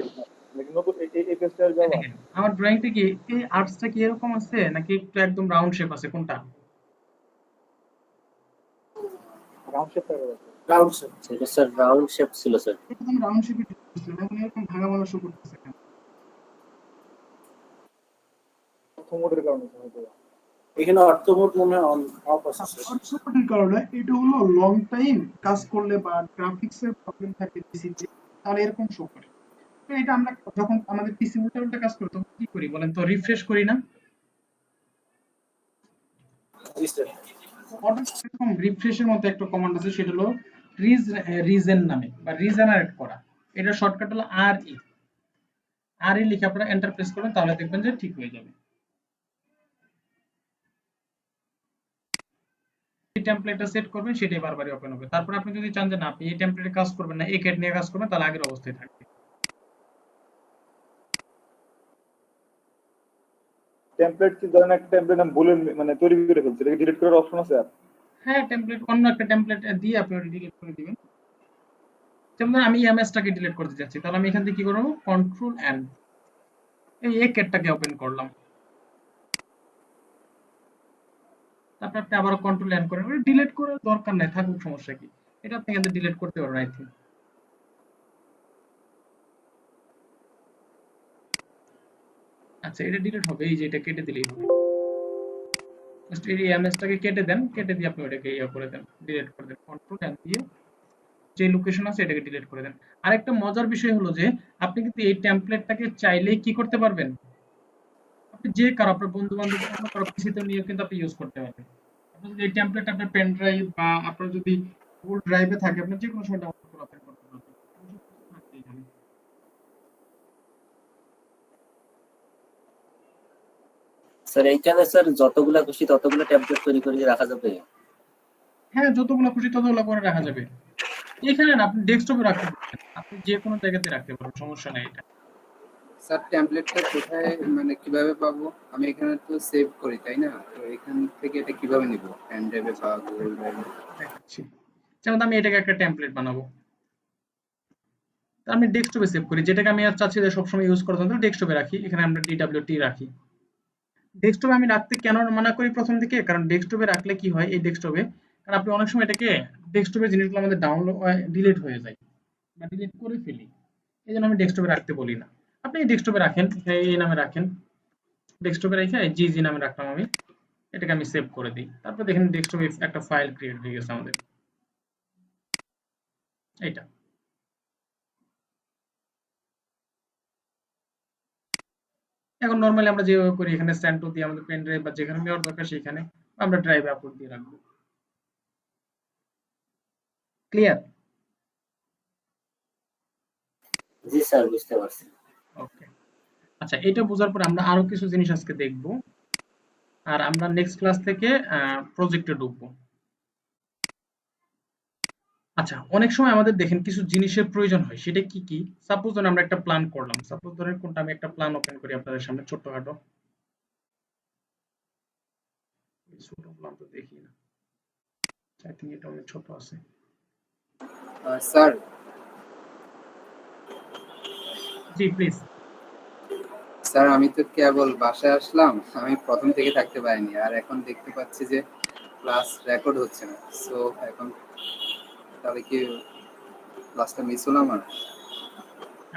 দেখেন, আমার ড্রয়িংটা কি এই আর্টসটা কি এরকম আছে নাকি একটু একদম রাউন্ড শেপ আছে, কোনটা? Round shape. সেটা স্যার রাউন্ড শেপ ছিল স্যার। এটা তো আমি রাউন্ড শেপে ছিল, এখন এরকম ভাঙা ভাঙা শো করতেছে কেন? এখানে অর্থমোড মনে হয় অফ আছে। অর্থোপেডিক কারণে এটা হলো লং টাইম কাজ করলে বা গ্রাফিক্সের প্রবলেম থাকে পিসিতে, তাহলে এরকম শো করে। তো এটা আমরা যখন আমাদের পিসি উল্টা কাজ করি তখন কি করি বলেন তো, রিফ্রেশ করি না? জি স্যার। এরকম রিফ্রেশের মতো একটা কমান্ড আছে, সেটা হলো রিজেন নামে বা রিজেনারেট করা, এটা শর্টকাট হলো আর ই, আর ই লিখে আপনারা এন্টার প্রেস করবেন, তাহলে দেখবেন যে ঠিক হয়ে যাবে। এই টেমপ্লেটটা সেট করবেন, সেটাই বারবারই ওপেন হবে। তারপর আপনি যদি চান যে না আপনি এই টেমপ্লেটে কাজ করবেন না, এই ক্যাট নিয়ে কাজ করবেন, তাহলে আগের অবস্থায় থাকবে। টেমপ্লেট কি ধরেন একটা টেমপ্লেট আমি ভুলে মানে তৈরি করে ফেলছি, এটাকে ডিলিট করার অপশন আছে? আর হ্যাঁ, টেমপ্লেট অন্য একটা টেমপ্লেট দিয়ে আপনি ওটা ডিলিট করে দিবেন। যেমন আমি এমএসটাকে ডিলিট করতে যাচ্ছি, তাহলে আমি এখান থেকে কি করব, কন্ট্রোল এন, এই ক্যাটটাকে ওপেন করলাম, তারপর আপনি আবার কন্ট্রোল এন করেন, ওটা ডিলিট করার দরকার নাই, থাকুক, সমস্যা কি, এটা আপনি এখান থেকে ডিলিট করতে পারবেন আই থিঙ্ক। আচ্ছা, এটা ডিলিট হবে, এই যে এটা কেটে দিলেই হবে, জাস্ট এই এমএসটাকে কেটে দেন, কেটে দিয়ে আপনি ওটাকে ইয়ে করে দেন, ডিলিট করে দেন, কন্ট্রোল এন দিয়ে যে লোকেশন আছে এটাকে ডিলিট করে দেন। আরেকটা মজার বিষয় হলো যে আপনি কিন্তু এই টেমপ্লেটটাকে চাইলেই কি করতে পারবেন, আপনি যে কারো আপনার বন্ধু বান্ধব অন্য কারো পিসিতে নিয়ে কিন্তু আপনি ইউজ করতে পারবেন। আপনি যদি এই টেমপ্লেট আপনার পেন ড্রাইভ বা আপনার যদি গুগল ড্রাইভে থাকে, আপনি যে কোনো সময় ডাউনলোড করে ওপেন করতে পারবেন। এখানে স্যার এইখানে স্যার যতগুলা খুশি ততগুলা ট্যাবলেট তৈরি করে রাখা যাবে? হ্যাঁ, যতগুলো খুশি ততগুলো করে রাখা যাবে। এখানে না আপনি ডেস্কটপে রাখতে পারবেন, আপনি যে কোনো জায়গাতে রাখতে পারবেন, সমস্যা নাই এটা। স্যার টেমপ্লেটটা কোথায় মানে কিভাবে পাবো? আমি এখানে তো সেভ করি তাই না? তো এখান থেকে এটা কিভাবে নিব? পেন ড্রাইভে বা গুগল ড্রাইভে? দেখাচ্ছি। যেমন আমি এটাকে একটা টেমপ্লেট বানাবো, তা আমি ডেস্কটপে সেভ করি, যেটাকে আমি আর চাচ্ছি যে সবসময় ইউজ করতে হবে, ডেস্কটপে রাখি, এখানে আমরা ডিডব্লিউটি রাখি। ডেস্কটপে আমি রাখতে কেন মানা করি প্রথম দিকে, কারণ ডেস্কটপে রাখলে কি হয়, এই ডেস্কটপে কারণ আপনি অনেক সময় এটাকে ডেস্কটপের জিনিসগুলো আমাদের ডাউনলোড ডিলিট হয়ে যায় বা ডিলিট করে ফেলি, এই জন্য আমি ডেস্কটপে রাখতে বলি না। আপনি এই ডেস্কটপে রাখেন, এই নামে রাখেন, ডেস্কটপে রেখে জি নামে রাখলাম আমি, এটাকে আমি সেভ করে দিই। তারপর দেখেন ডেস্কটপে একটা ফাইল ক্রিয়েট হয়ে গেছে আমাদের, এইটা। এখন নর্মালি আমরা যেভাবে করি, এখানে সেন্ড টু দিয়ে আমাদের পেন ড্রাইভ বা যেখানে নেওয়ার দরকার সেখানে আমরা ড্রাইভে আপলোড দিয়ে রাখবো। ক্লিয়ার? জি স্যার, বুঝতে পারছি। ওকে, আচ্ছা, এটা বোঝার পর আমরা আরো কিছু জিনিস আজকে দেখবো, আর আমরা নেক্সট ক্লাস থেকে প্রজেক্টে ঢুকবো। আচ্ছা, অনেক সময় আমাদের দেখেন কিছু জিনিসের প্রয়োজন হয়, সেটা কি কি? সাপোজ ধরেন আমরা একটা প্ল্যান করলাম, সাপোজ ধরেন কোনটা, আমি একটা প্ল্যান ওপেন করি আপনাদের সামনে ছোটখাটো। ছোট প্ল্যান তো দেখি না, আই থিংক এটা অনেক ছোট আছে। Sir, G please. স্যার আমি তো কেবল বাসায় আসলাম, আমি প্রথম থেকে থাকতে পারিনি, আর এখন দেখতে পাচ্ছি যে ক্লাস রেকর্ড হচ্ছে না। সো এখন তাহলে কি ক্লাসটা মিস হলো আমার?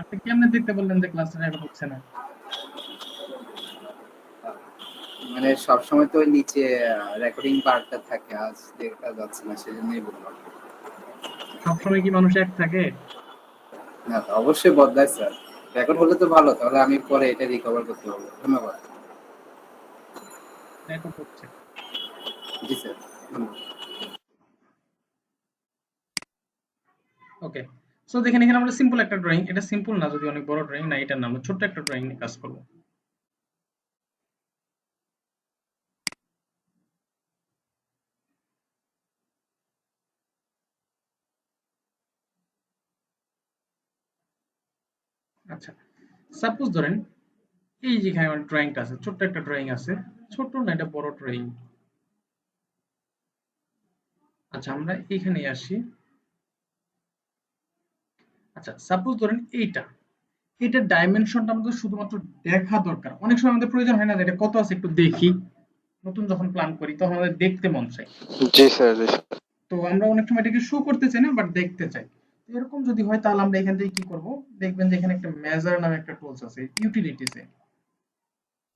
আপনি কেমনে দেখতে বললেন যে ক্লাসটা রেকর্ড হচ্ছে না? মানে সবসময় তো ওই নিচে রেকর্ডিং পার্টটা থাকে, আজ দেখা যাচ্ছে না, সেজন্যই বললাম। সবসময় কি মানুষ এক থাকে? না, তো অবশ্যই বদলায় স্যার। রেকর্ড হলে তো ভালো, তাহলে আমি পরে এটা রিকভার করতে পারবো। ধন্যবাদ। রেকর্ড হচ্ছে। জি স্যার, ধন্যবাদ। ওকে, সো দেখেন এখানে আমরা সিম্পল একটা ড্রয়িং, এটা সিম্পল না, যদি অনেক বড় ড্রয়িং না, এটা না, আমরা ছোট্ট একটা ড্রয়িং নিয়ে কাজ করব। আচ্ছা, সাপোজ ধরেন এই যেখানে আমার ড্রয়িংটা আছে, ছোট্ট একটা ড্রয়িং আছে, ছোট না, এটা বড় ড্রয়িং। আচ্ছা, আমরা এখানে আসি। আচ্ছা, সাপোজ ধরেন এটার ডাইমেনশনটা আমাদের শুধুমাত্র দেখা দরকার। অনেক সময় আমাদের প্রয়োজন হয় না যে এটা কত আছে একটু দেখি, নতুন যখন প্ল্যান করি তখন আমাদের দেখতে মন চায়। জি স্যার, জি স্যার। তো আমরা অনেক সময় এটাকে শো করতে চাই না, বাট দেখতে চাই। তো এরকম যদি হয় তাহলে আমরা এখান থেকে কি করব, দেখবেন যে এখানে একটা মেজার নামে একটা টুলস আছে ইউটিলিটিসে।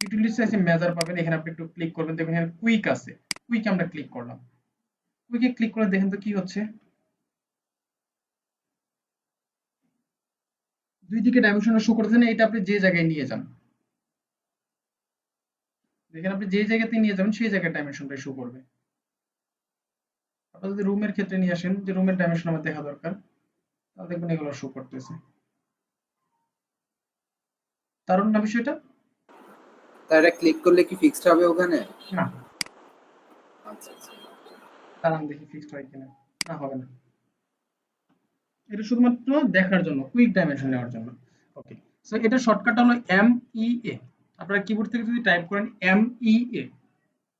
ইউটিলিটিসে মেজার পাবেন, এখানে আপনি একটু ক্লিক করবেন, দেখবেন এখানে কুইক আছে। কুইকে আমরা ক্লিক করলাম, কুইকে ক্লিক করে দেখেন তো কি হচ্ছে। দুই দিকে ডাইমেনশন শো করতেছে না, এটা আপনি যে জায়গায় নিয়ে যান, দেখেন আপনি যে জায়গাতে নিয়ে যাবেন সেই জায়গায় ডাইমেনশনটা শো করবে। আপনি যদি রুমের ক্ষেত্রে নিয়ে আসেন, যে রুমের ডাইমেনশন আমার দেখা দরকার, তাহলে দেখবেন এগুলো শো করতেছে। দারুণ না বিষয়টা? তা এটা ক্লিক করলে কি ফিক্সড হবে ওখানে? না, আচ্ছা আচ্ছা। দাঁড়ান দেখি ফিক্সড হয় কিনা। না, হবে না। এটা শুধুমাত্র দেখার জন্য, কুইক ডাইমেনশন নেওয়ার জন্য। ওকে, সো এটা শর্টকাট হলো MEA। আপনারা কিবোর্ড থেকে যদি টাইপ করেন MEA,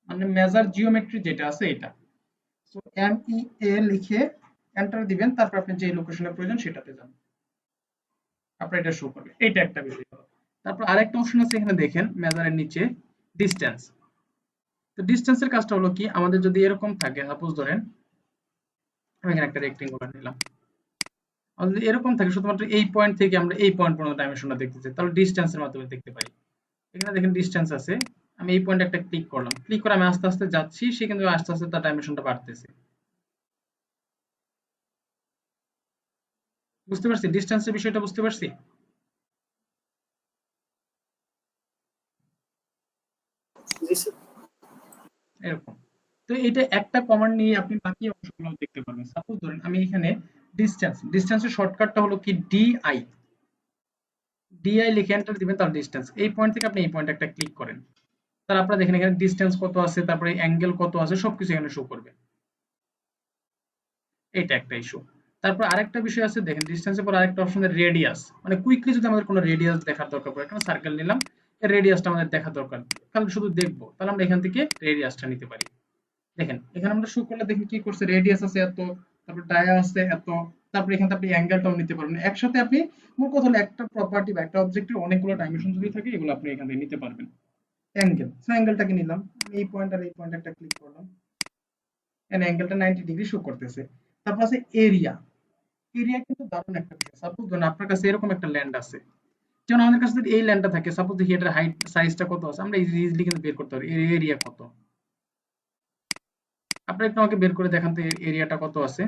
মানে মেজার জিওমেট্রি যেটা আছে এটা। সো MEA লিখে এন্টার দিবেন, তারপর আপনি যে লোকেশনের প্রয়োজন সেটাতে যান, আপনার এটা শো করবে। এটা একটা বিষয় হলো। তারপর আরেকটা অপশন আছে এখানে দেখেন মেজারের নিচে, ডিসটেন্স। তো ডিসটেন্সের কাজটা হলো কি, আমাদের যদি এরকম থাকে, সাপোজ ধরেন আমি এখানে একটা রেক্টেঙ্গুলার নিলাম, আমাদের যদি এরকম থাকে শুধুমাত্র এই পয়েন্ট থেকে আমরা এই পয়েন্ট পর্যন্ত ডাইমেনশনটা দেখতে চাই, তাহলে ডিসটেন্সের মাধ্যমে দেখতে পারি। এখানে দেখেন ডিসটেন্স আছে, আমি এই পয়েন্টে একটা ক্লিক করলাম, ক্লিক করে আমি আস্তে আস্তে যাচ্ছি, সে কিন্তু আস্তে আস্তে তার ডাইমেনশনটা বাড়তেছে। বুঝতে পারছি ডিসটেন্সের বিষয়টা? বুঝতে পারছি। জি স্যার। এরকম। তো এটা একটা কমান্ড নিয়ে আপনি বাকি অংশগুলো দেখতে পারবেন। সাপোজ ধরেন আমি এখানে ডিসটেন্সের শর্টকাটটা হলো কি ডিআই লিখে এন্টার দিবেন, তার ডিসটেন্স এই পয়েন্ট থেকে আপনি এই পয়েন্টে একটা ক্লিক করেন, তাহলে আপনারা দেখেন এখানে ডিসটেন্স কত আছে, তারপরে অ্যাঙ্গেল কত আছে, সবকিছু এখানে শো করবে। এটা একটা ইস্যু। তারপর আরেকটা বিষয় আছে, দেখেন ডিসটেন্সের পর আরেকটা অপশন রেডিয়াস, মানে কুইকলি যদি আমাদের কোনো রেডিয়াস দেখার দরকার পড়ে, এখানে সার্কেল নিলাম, এর রেডিয়াসটা আমাদের দেখা দরকার, তাহলে শুধু দেখবো, তাহলে আমরা এখান থেকে রেডিয়াসটা নিতে পারি। দেখেন এখানে আমরা শো করলে দেখেন কি করছে, রেডিয়াস আছে এত, তারপর ডায়া আছে এত, তারপর এখান থেকে আপনি অ্যাঙ্গেলটাও নিতে পারবেন একসাথে। আপনি মূল কথা হলো একটা প্রপার্টি বা একটা অবজেক্টের অনেকগুলো ডাইমেনশন যদি থাকে, এগুলো আপনি এখান থেকে নিতে পারবেন। অ্যাঙ্গেল, সো অ্যাঙ্গেলটাকে নিলাম, আমি এই পয়েন্ট আর এই পয়েন্ট একটা ক্লিক করলাম, এন্ড অ্যাঙ্গেলটা 90 ডিগ্রি শো করতেছে। তারপর আছে এরিয়া। এরিয়া কিন্তু দারুণ একটা বিষয়। সাপোজ ধরুন আপনার কাছে এরকম একটা ল্যান্ড আছে, যেমন আমাদের কাছে যদি এই ল্যান্ডটা থাকে, সাপোজ দেখি এটার হাইট সাইজটা কত আছে, আমরা ইজিলি কিন্তু বের করতে পারি এর এরিয়া কত। আপনারা একটু আমাকে বের করে দেখান তো এরিয়াটা কত আছে।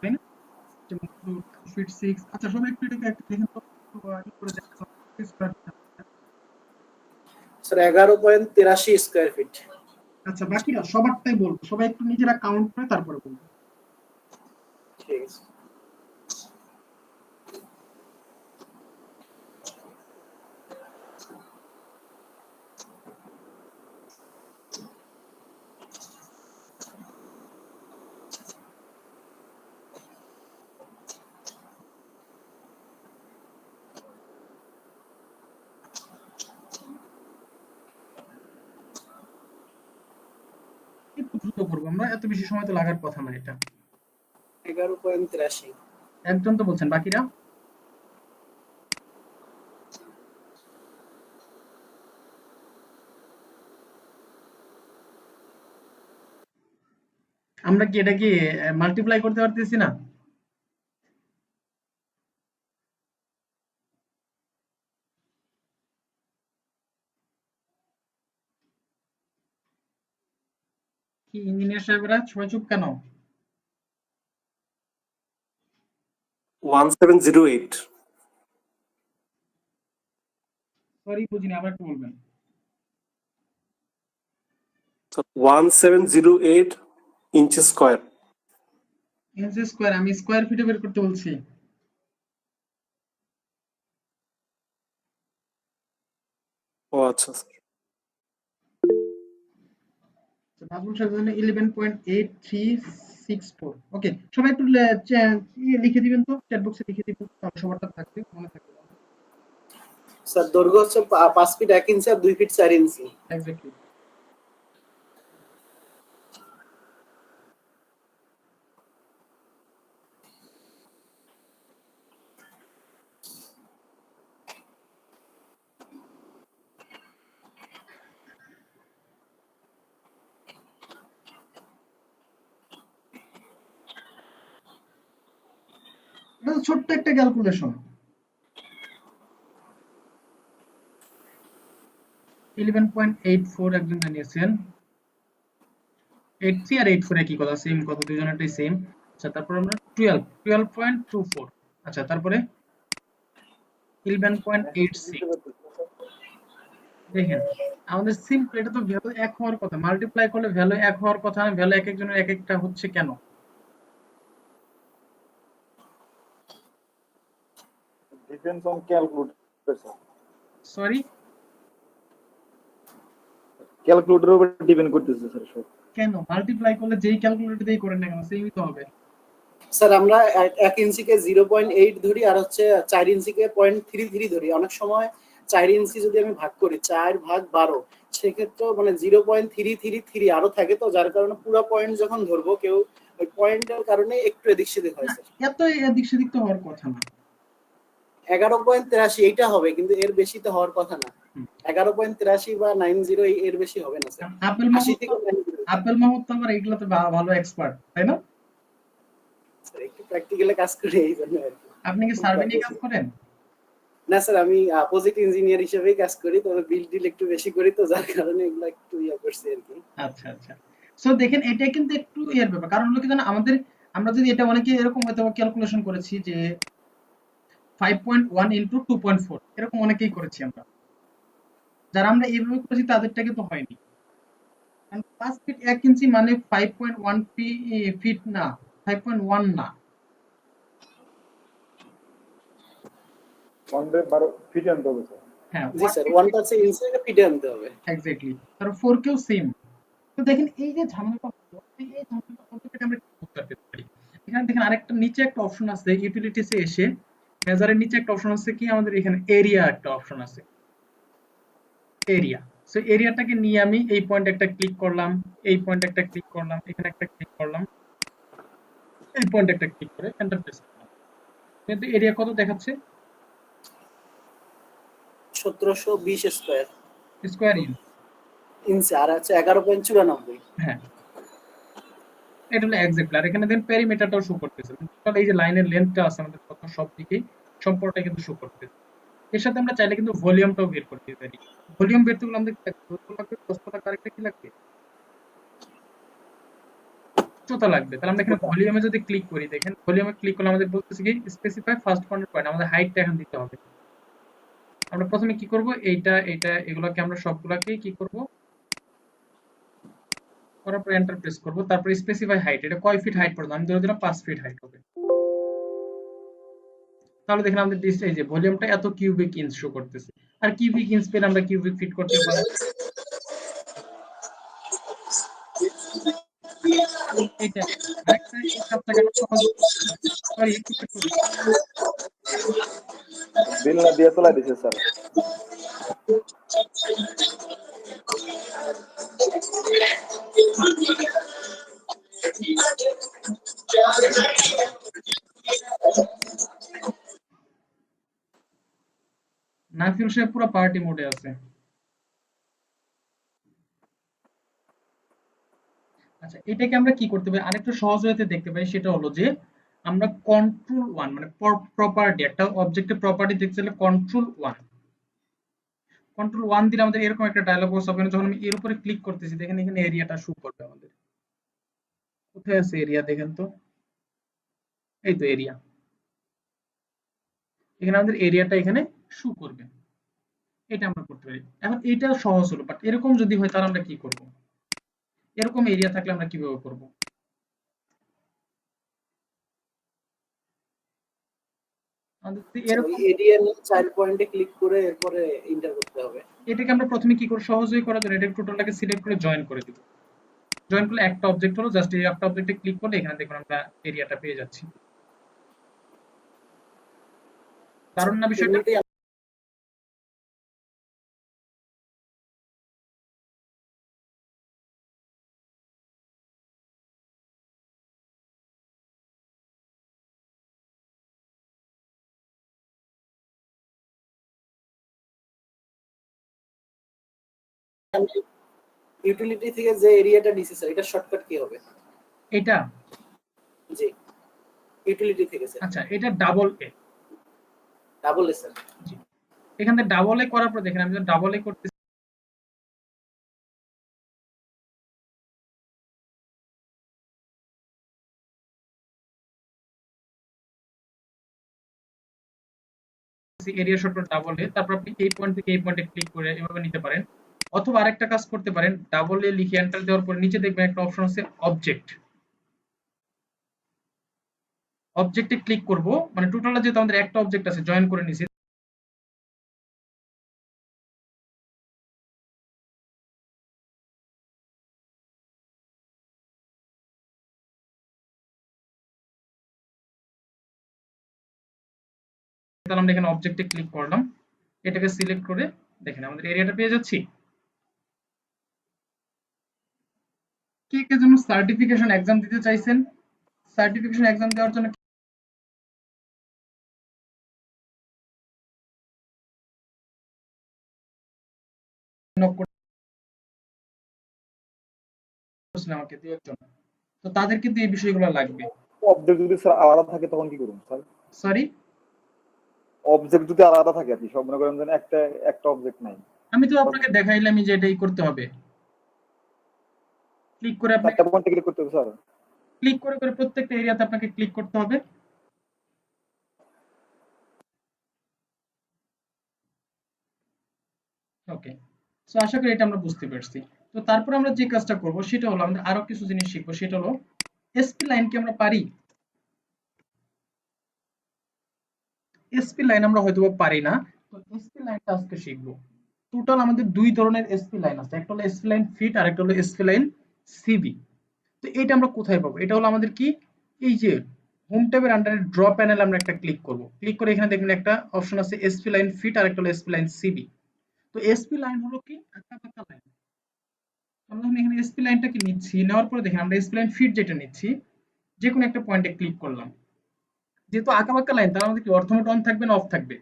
তাই না? যেমন 2 feet 6। আচ্ছা সবাই একটু এটাকে একটু দেখেন তো, একটু, ই করে দেখেন তো, square feet. Sir 11.83 square feet. আচ্ছা বাকিরা সবারটাই বলবো, সবাই একটু নিজেরা কাউন্ট করে তারপরে বলবো। ঠিক আছে। একটু দ্রুত করবো আমরা, এত বেশি সময় তো লাগার কথা না এটা। 11.83। একজন তো বলছেন, বাকিরা? আমরা কি এটা কি মাল্টিপ্লাই করতে পারতেছি না? কি ইঞ্জিনিয়ার সাহেবরা সবাই চুপ কেন? 1708 সরি বুঝিনি, আবার একটু বলবেন। 1708 ইঞ্চ স্কয়ার। ইঞ্চ স্কয়ার, আমি স্কয়ার ফিটে বের করতে বলছি। ও আচ্ছা স্যার। নাজমুল সাহেব জন্য 11.8364। ওকে, সবাই একটু লিখে দিবেন তো, চ্যাট বক্সে লিখে দিবেন, তাহলে সবারটা থাকবে, মনে থাকবে। স্যার দৈর্ঘ্য হচ্ছে 5 ফিট 1 ইঞ্চি আর 2 ফিট 4 ইঞ্চি। এক্স্যাক্টলি। এটা তো ছোট্ট একটা ক্যালকুলেশন। 11.84 একজন জানিয়েছেন। 83 আর 84 একই কথা, সেম কথা, দুজনেরটাই সেম। আচ্ছা তারপর আমরা 12.24। আচ্ছা তারপরে 11.86। দেখেন আমাদের সিম্পল, এটা তো ভ্যালু এক হওয়ার কথা, মাল্টিপ্লাই করলে ভ্যালু এক হওয়ার কথা না, ভ্যালু এক একজনের এক একটা হচ্ছে কেন? Depends on calculator sir. Sorry, ক্যালকুলেটরের উপর ডিপেন্ড করতেছে স্যার সব। কেন? মাল্টিপ্লাই করলে যেই ক্যালকুলেটর দিয়েই করেন না কেন সেমই তো হবে। স্যার আমরা 1 ইঞ্চিকে 0.8 ধরি আর হচ্ছে 4 ইঞ্চিকে 0.33 ধরি। অনেক সময় 4 ইঞ্চি যদি আমি ভাগ করি 4 ভাগ 12, সেক্ষেত্রে মানে 0.333 আরো থাকে, তো যার কারণে পুরো পয়েন্ট যখন ধরবো কেউ ওই পয়েন্টের কারণে একটু এদিক সেদিক হয় স্যার। এত এদিক সেদিক তো হওয়ার কথা না। 11.83 এইটা হবে, কিন্তু এর বেশি তো হওয়ার কথা না। 11.83 বা 90 এর বেশি হবে না স্যার। আপেল 80 মাহমুদ থেকে তো, 90। আপেল মাহমুদ তো আমার এইগুলোতে ভালো এক্সপার্ট, তাই না? স্যার একটু প্র্যাকটিক্যালে কাজ করি এই জন্য আর কি। আপনি কি সার্ভে নিয়ে কাজ করেন? না স্যার, আমি প্রজেক্ট ইঞ্জিনিয়ার হিসেবেই কাজ করি, তবে বিল ডিল একটু বেশি করি, তো যার কারণে এগুলো একটু করছি আর কি। আচ্ছা আচ্ছা। সো দেখেন এটা কিন্তু একটু এর ব্যাপার, কারণ হলো কি জানেন, আমাদের আমরা যদি এটা অনেকে এরকম হয়তো ক্যালকুলেশন করেছি যে 5.1 ইন্টু 2.4 এরকম অনেকেই করেছি আমরা, যারা আমরা এইভাবে করেছি তাদেরটাকে তো হয়নি। কারণ 5 ফিট 1 ইঞ্চি মানে 5.1 ফিট না, 5.1 না। 12 ফিট আনতে হবে স্যার। হ্যাঁ জি স্যার, 1টা হচ্ছে ইঞ্চিকে ফিটে আনতে হবে। এক্স্যাক্টলি। তার 4 কেও সেম। তো দেখেন এই যে ঝামেলাটা হলো, এই ঝামেলাটা হতে থেকে আমরা কি করতে পারি? এখানে দেখেন আরেকটা নিচে একটা অপশন আছে, ইউটিলিটিসে এসে মেজারের নিচে একটা অপশন আছে, কি আমাদের এখানে এরিয়া একটা অপশন আছে, এরিয়া। সো এরিয়াটাকে নিয়ে আমি এই পয়েন্ট একটা ক্লিক করলাম, এই পয়েন্ট একটা ক্লিক করলাম, এখানে একটা ক্লিক করলাম, এই পয়েন্ট একটা ক্লিক করে এন্টার প্রেস করলাম। কিন্তু এরিয়া কত দেখাচ্ছে? 1720 স্কয়ার স্কয়ার ইঞ্চি আর হচ্ছে 11.94। হ্যাঁ, এটা হলো এক্সাক্টলি। আর এখানে দেন পেরিমিটারটাও শো করতেছে, টোটাল এই যে লাইনের লেন্থটা আছে আমাদের কত সব দিকেই সম্পূর্ণটা কিন্তু শো করতেছে। এর সাথে আমরা চাইলে কিন্তু ভলিউমটাও বের করতে পারি। ভলিউম বের করতে গেলে আমাদের কি লাগবে? দৈর্ঘ্য লাগবে, প্রস্থ লাগবে, আরেকটা কি লাগবে? উচ্চতা লাগবে। তাহলে আমরা এখানে ভলিউমে যদি ক্লিক করি, দেখেন ভলিউমে ক্লিক করলে আমাদের বলতেছে কি স্পেসিফাই ফার্স্ট কর্নার পয়েন্ট, আমাদের হাইটটা এখন দিতে হবে। আমরা প্রথমে কি করব, এইটা এগুলোকে আমরা সবগুলাকেই কি করব, করার পর এন্টার প্রেস করব। তারপর স্পেসিফাই হাইট, এটা কয় ফিট হাইট পড়বে, আমি ধরে দিলাম 5 ফিট হাইট হবে। তাহলে দেখেন আমাদের এই যে ভলিউমটা এত কিউবিক ইঞ্চ শো করতেছে। আর কিউবিক ইঞ্চ পেলে আমরা কিউবিক ফিট করতে পারবো। এইটা আরেকটা এই কাজটাকে আমরা সহজ সরি একটু wait করুন। বিল না দিয়ে চলাই দিছে স্যার। নাফিল সাহেব পুরো পার্টি মোডে আছে। আচ্ছা, এটাকে আমরা কি করতে পারি, আরেকটু সহজ হতে দেখতে পাই, সেটা হলো যে আমরা কন্ট্রোল ওয়ান মানে প্রপার্টি, একটা অবজেক্টের প্রপার্টি দেখতে চাইলে কন্ট্রোল ওয়ান দিলে আমাদের এরকম একটা ডায়লগ বক্স হবে। যখন আমি এর উপরে ক্লিক করতেছি, দেখেন এখানে এরিয়াটা শো করবে আমাদের। কোথায় আছে এরিয়া দেখেন তো, এই তো এরিয়া, এখানে আমাদের এরিয়াটা এখানে শো করবে। এটা আমরা করতে পারি। এখন এটা সহজ হলো, বাট এরকম যদি হয় তাহলে আমরা কি করব, এরকম এরিয়া থাকলে আমরা কিভাবে করব? আমাদের যদি আচ্ছা, ওই এরকম, এরিয়া নিয়ে চাইল্ড পয়েন্টে ক্লিক করে এরপরে এন্টার করতে হবে। এটাকে আমরা প্রথমে কি করে সহজই করার জন্য এটা টোটালটাকে সিলেক্ট করে জয়েন করে দিব। জয়েন করলে একটা অবজেক্ট হলো, জাস্ট এই একটা অবজেক্টে ক্লিক করলে এখানে দেখুন আমরা এরিয়াটা পেয়ে যাচ্ছি। দারুণ না বিষয়টা? এমনিতেই আমি ইউটিলিটি থেকে যে এরিয়াটা নিছি স্যার, এটা শর্টকাট কি হবে? এটা জি, ইউটিলিটি থেকে স্যার। আচ্ছা, এটা double A. Double A sir. জি, এখান থেকে ডাবল এ করার পর দেখেন আমি যখন ডাবল এ করতেছি, এরিয়া শর্টকাট ডাবল এ, তারপর আপনি এই পয়েন্ট থেকে এই পয়েন্টে ক্লিক করে এভাবে নিতে পারেন। অথবা আরেকটা কাজ করতে পারেন, ডাবল এ লিখে এন্টার দেওয়ার পর নিচে দেখবেন একটা অপশন আছে অবজেক্ট। অবজেক্টে ক্লিক করব, মানে টোটালটা যেহেতু আমাদের একটা অবজেক্ট আছে জয়েন করে নিছি, তাহলে আমরা এখানে অবজেক্টে ক্লিক করলাম, এটাকে সিলেক্ট করে দেখেন আমাদের এরিয়াটা পেয়ে যাচ্ছি। কে কে জন্য সার্টিফিকেশন এক্সাম দিতে চাইছেন? সার্টিফিকেশন এক্সাম দেওয়ার জন্য knock করছিল আমাকে দু একজন, তো তাদের কিন্তু এই বিষয়গুলো লাগবে। অবজেক্ট যদি স্যার আলাদা থাকে তখন কি করুন স্যার? সরি, অবজেক্ট যদি আলাদা থাকে আর কি, সব মনে করেন যেন একটা একটা অবজেক্ট নাই, আমি তো আপনাকে দেখাইলামই যে এটাই করতে হবে। ক্লিক করে আপনাকে চারটা পয়েন্টে ক্লিক করতে হবে স্যার। ক্লিক করে করে প্রত্যেকটা এরিয়াতে আপনাকে ক্লিক করতে হবে। ওকে, সো আশা করি এটা আমরা বুঝতে পারছি। তো তারপর আমরা যে কাজটা করব সেটা হলো আমরা আরো কিছু জিনিস শিখবো, সেটা হলো এসপি লাইন কি আমরা পারি? এসপি লাইন আমরা হয়তো পারি না, তো এসপি লাইনটা আজকে শিখবো। টোটাল আমাদের দুই ধরনের এসপি লাইন আছে, একটা হলো এসপি লাইন ফিট আর একটা হলো এসপি লাইন সিবি। তো এটা আমরা কোথায় পাবো, এটা হলো আমাদের কি, এই যে হোম ট্যাবের আন্ডারে ড্র প্যানেল আমরা একটা ক্লিক করব, ক্লিক করে এখানে দেখবেন একটা অপশন আছে এসপি লাইন ফিট আর একটা হলো এসপি লাইন সিবি। তো এসপি লাইন হলো কি আঁকা বাঁকা লাইন, আমরা যখন এখানে এসপি লাইনটাকে নিচ্ছি, নেওয়ার পরে দেখেন আমরা এসপি লাইন ফিট যেটা নিচ্ছি, যে কোনো একটা পয়েন্টে ক্লিক করলাম, যেহেতু আঁকা বাঁকা লাইন তার আমাদের কি অর্থমোট অন থাকবে না অফ থাকবে?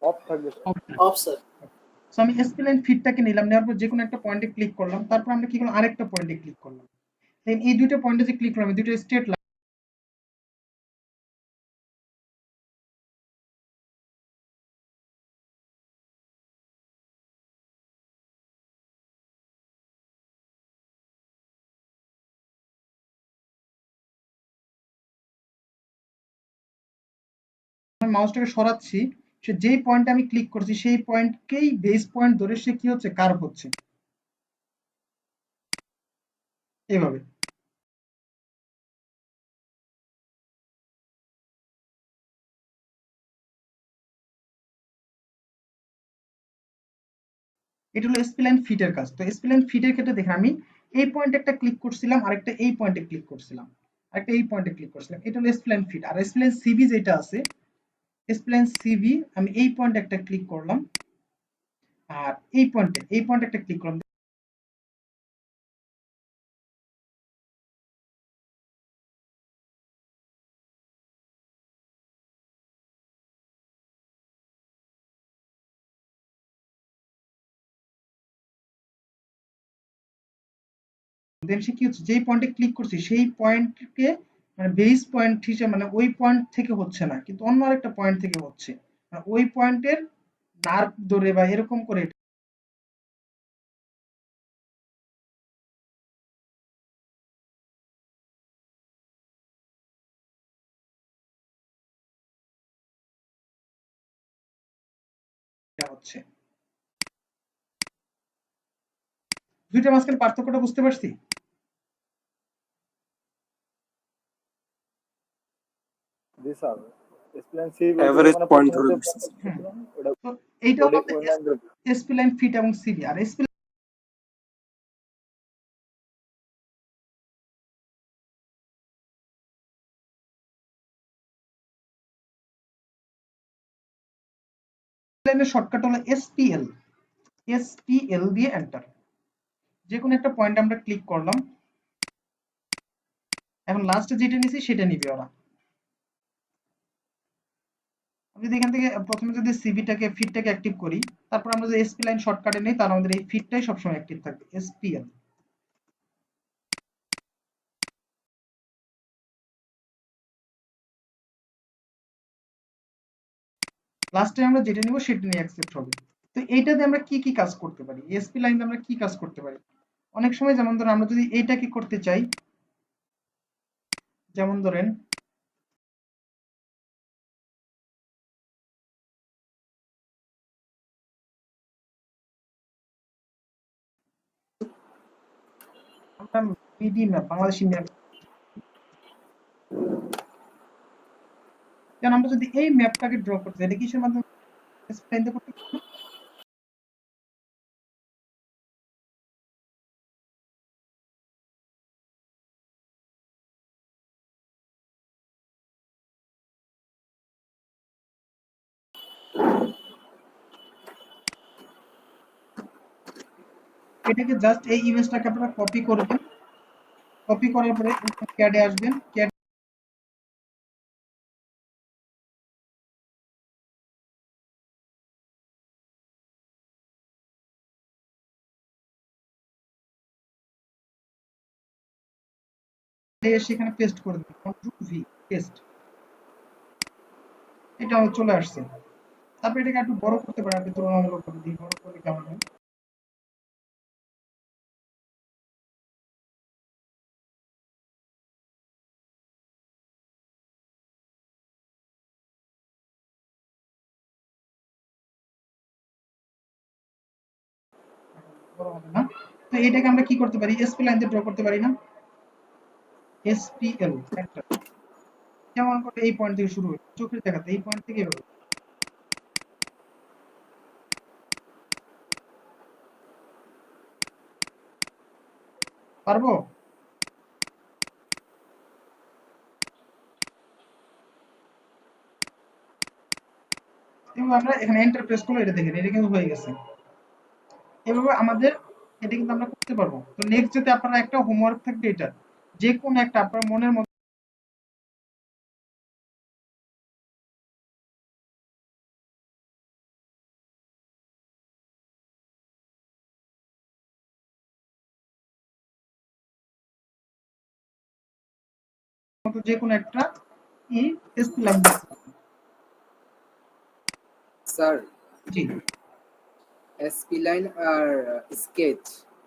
অফ থাকবে অফ স্যার। সো আমি স্প্লাইন ফিটটাকে নিলাম, নেওয়ার পর যে কোনো একটা পয়েন্টে ক্লিক করলাম, তারপর আমরা কি করলাম, আরেকটা পয়েন্টে ক্লিক করলাম। দেন এই দুইটা পয়েন্টে যে ক্লিক করলাম, এই দুটো স্ট্রেট লাইন মাউসটাকে সরাচ্ছি, সে যেই পয়েন্টে আমি ক্লিক করছি সেই পয়েন্টকেই বেস পয়েন্ট ধরে সে কি হচ্ছে, কার্ভ হচ্ছে এইভাবে। এটা হলো স্প্লাইন ফিটের কাজ। তো স্প্লাইন ফিটের ক্ষেত্রে দেখেন আমি এই পয়েন্টে একটা ক্লিক করছিলাম, আরেকটা এই পয়েন্টে ক্লিক করছিলাম, আরেকটা এই পয়েন্টে ক্লিক করছিলাম। এটা হলো স্প্লাইন ফিট। আর স্প্লাইন সিভি যেটা আছে, স্প্লাইন সিভি আমি এই পয়েন্টে একটা ক্লিক করলাম, আর এই পয়েন্টে একটা ক্লিক করলাম। দেন সে কি হচ্ছে, যেই পয়েন্টে ক্লিক করছি সেই পয়েন্টকে মানে বেস পয়েন্ট হিসেবে, মানে ওই পয়েন্ট থেকে হচ্ছে না, কিন্তু অন্য আরেকটা পয়েন্ট থেকে হচ্ছে, মানে ওই পয়েন্টের নার্ভ ধরে বা এরকম করে এটা হচ্ছে। দুইটার মাঝখানে পার্থক্যটা বুঝতে পারছি? জি স্যার। স্প্লাইন সি বলতে অ্যাভারেজ মানে পয়েন্ট প্রথমে ধরে যে দিচ্ছে। হুম। ওটা তো এইটা ওটা হলো ওই লাইন ধরে স্প্লাইন ফিট এবং সিভি। আর স্প্লাইনের শর্টকাট হলো এসপিএল। এসপিএল দিয়ে এন্টার। যে কোনো একটা পয়েন্ট আমরা ক্লিক করলাম, এখন লাস্টে যেটা নিছি সেটা নিবে ওরা। আমি যদি এখান থেকে প্রথমে যদি সিভিটাকে ফিটটাকে অ্যাক্টিভ করি, তারপর আমরা যদি এসপি লাইন শর্টকাটে নেই, তাহলে আমাদের এই ফিটটাই সবসময় অ্যাক্টিভ থাকবে, এসপিএল। লাস্টে আমরা যেটা নিব সেটা নিয়ে অ্যাকসেপ্ট হবে। তো এইটাতে আমরা কি কি কাজ করতে পারি, এসপি লাইনে আমরা কি কাজ করতে পারি? অনেক সময় যেমন ধরেন আমরা যদি এইটাকে করতে চাই, যেমন ধরেন আমরা বিডি ম্যাপ, বাংলাদেশি ম্যাপ, কেন আমরা যদি এই ম্যাপটাকে ড্র করতে চাই, এটা কিসের মাধ্যমে এসপি লাইন করতে পারি না? এটাকে জাস্ট এই ইমেজটাকে আপনারা কপি করবেন, কপি করার পরে ক্যাডে আসবেন, ক্যাড এসে এখানে পেস্ট করে দেবেন, কন্ট্রোল ভি পেস্ট। এটা আমার চলে আসছে। তারপর এটাকে একটু বড় করতে পারেন, আপনি তুলনামূলক ভাবে দিয়ে বড় করলে কেমন হয়? বড় হবে না। তো এটাকে আমরা কি করতে পারি, এসপি লাইন দিয়ে ড্র করতে পারি না? এসপিএল একটা, যেমন করে এই পয়েন্ট থেকে শুরু হয়, চোখের দেখাতে এই পয়েন্ট থেকে এভাবে পারবো। এবং আমরা এখানে এন্টার প্রেস করলে এটা দেখেন, এটা কিন্তু হয়ে গেছে। এভাবে আমাদের এটা কিন্তু আমরা করতে পারবো। তো নেক্সট যেতে আপনারা একটা হোমওয়ার্ক থাকবে, এটা যে কোনো একটা আপনার মনের মতো মতো যে কোনো একটা এসপি লাইন দিচ্ছি। স্যার জি এসপি লাইন আর স্কেচ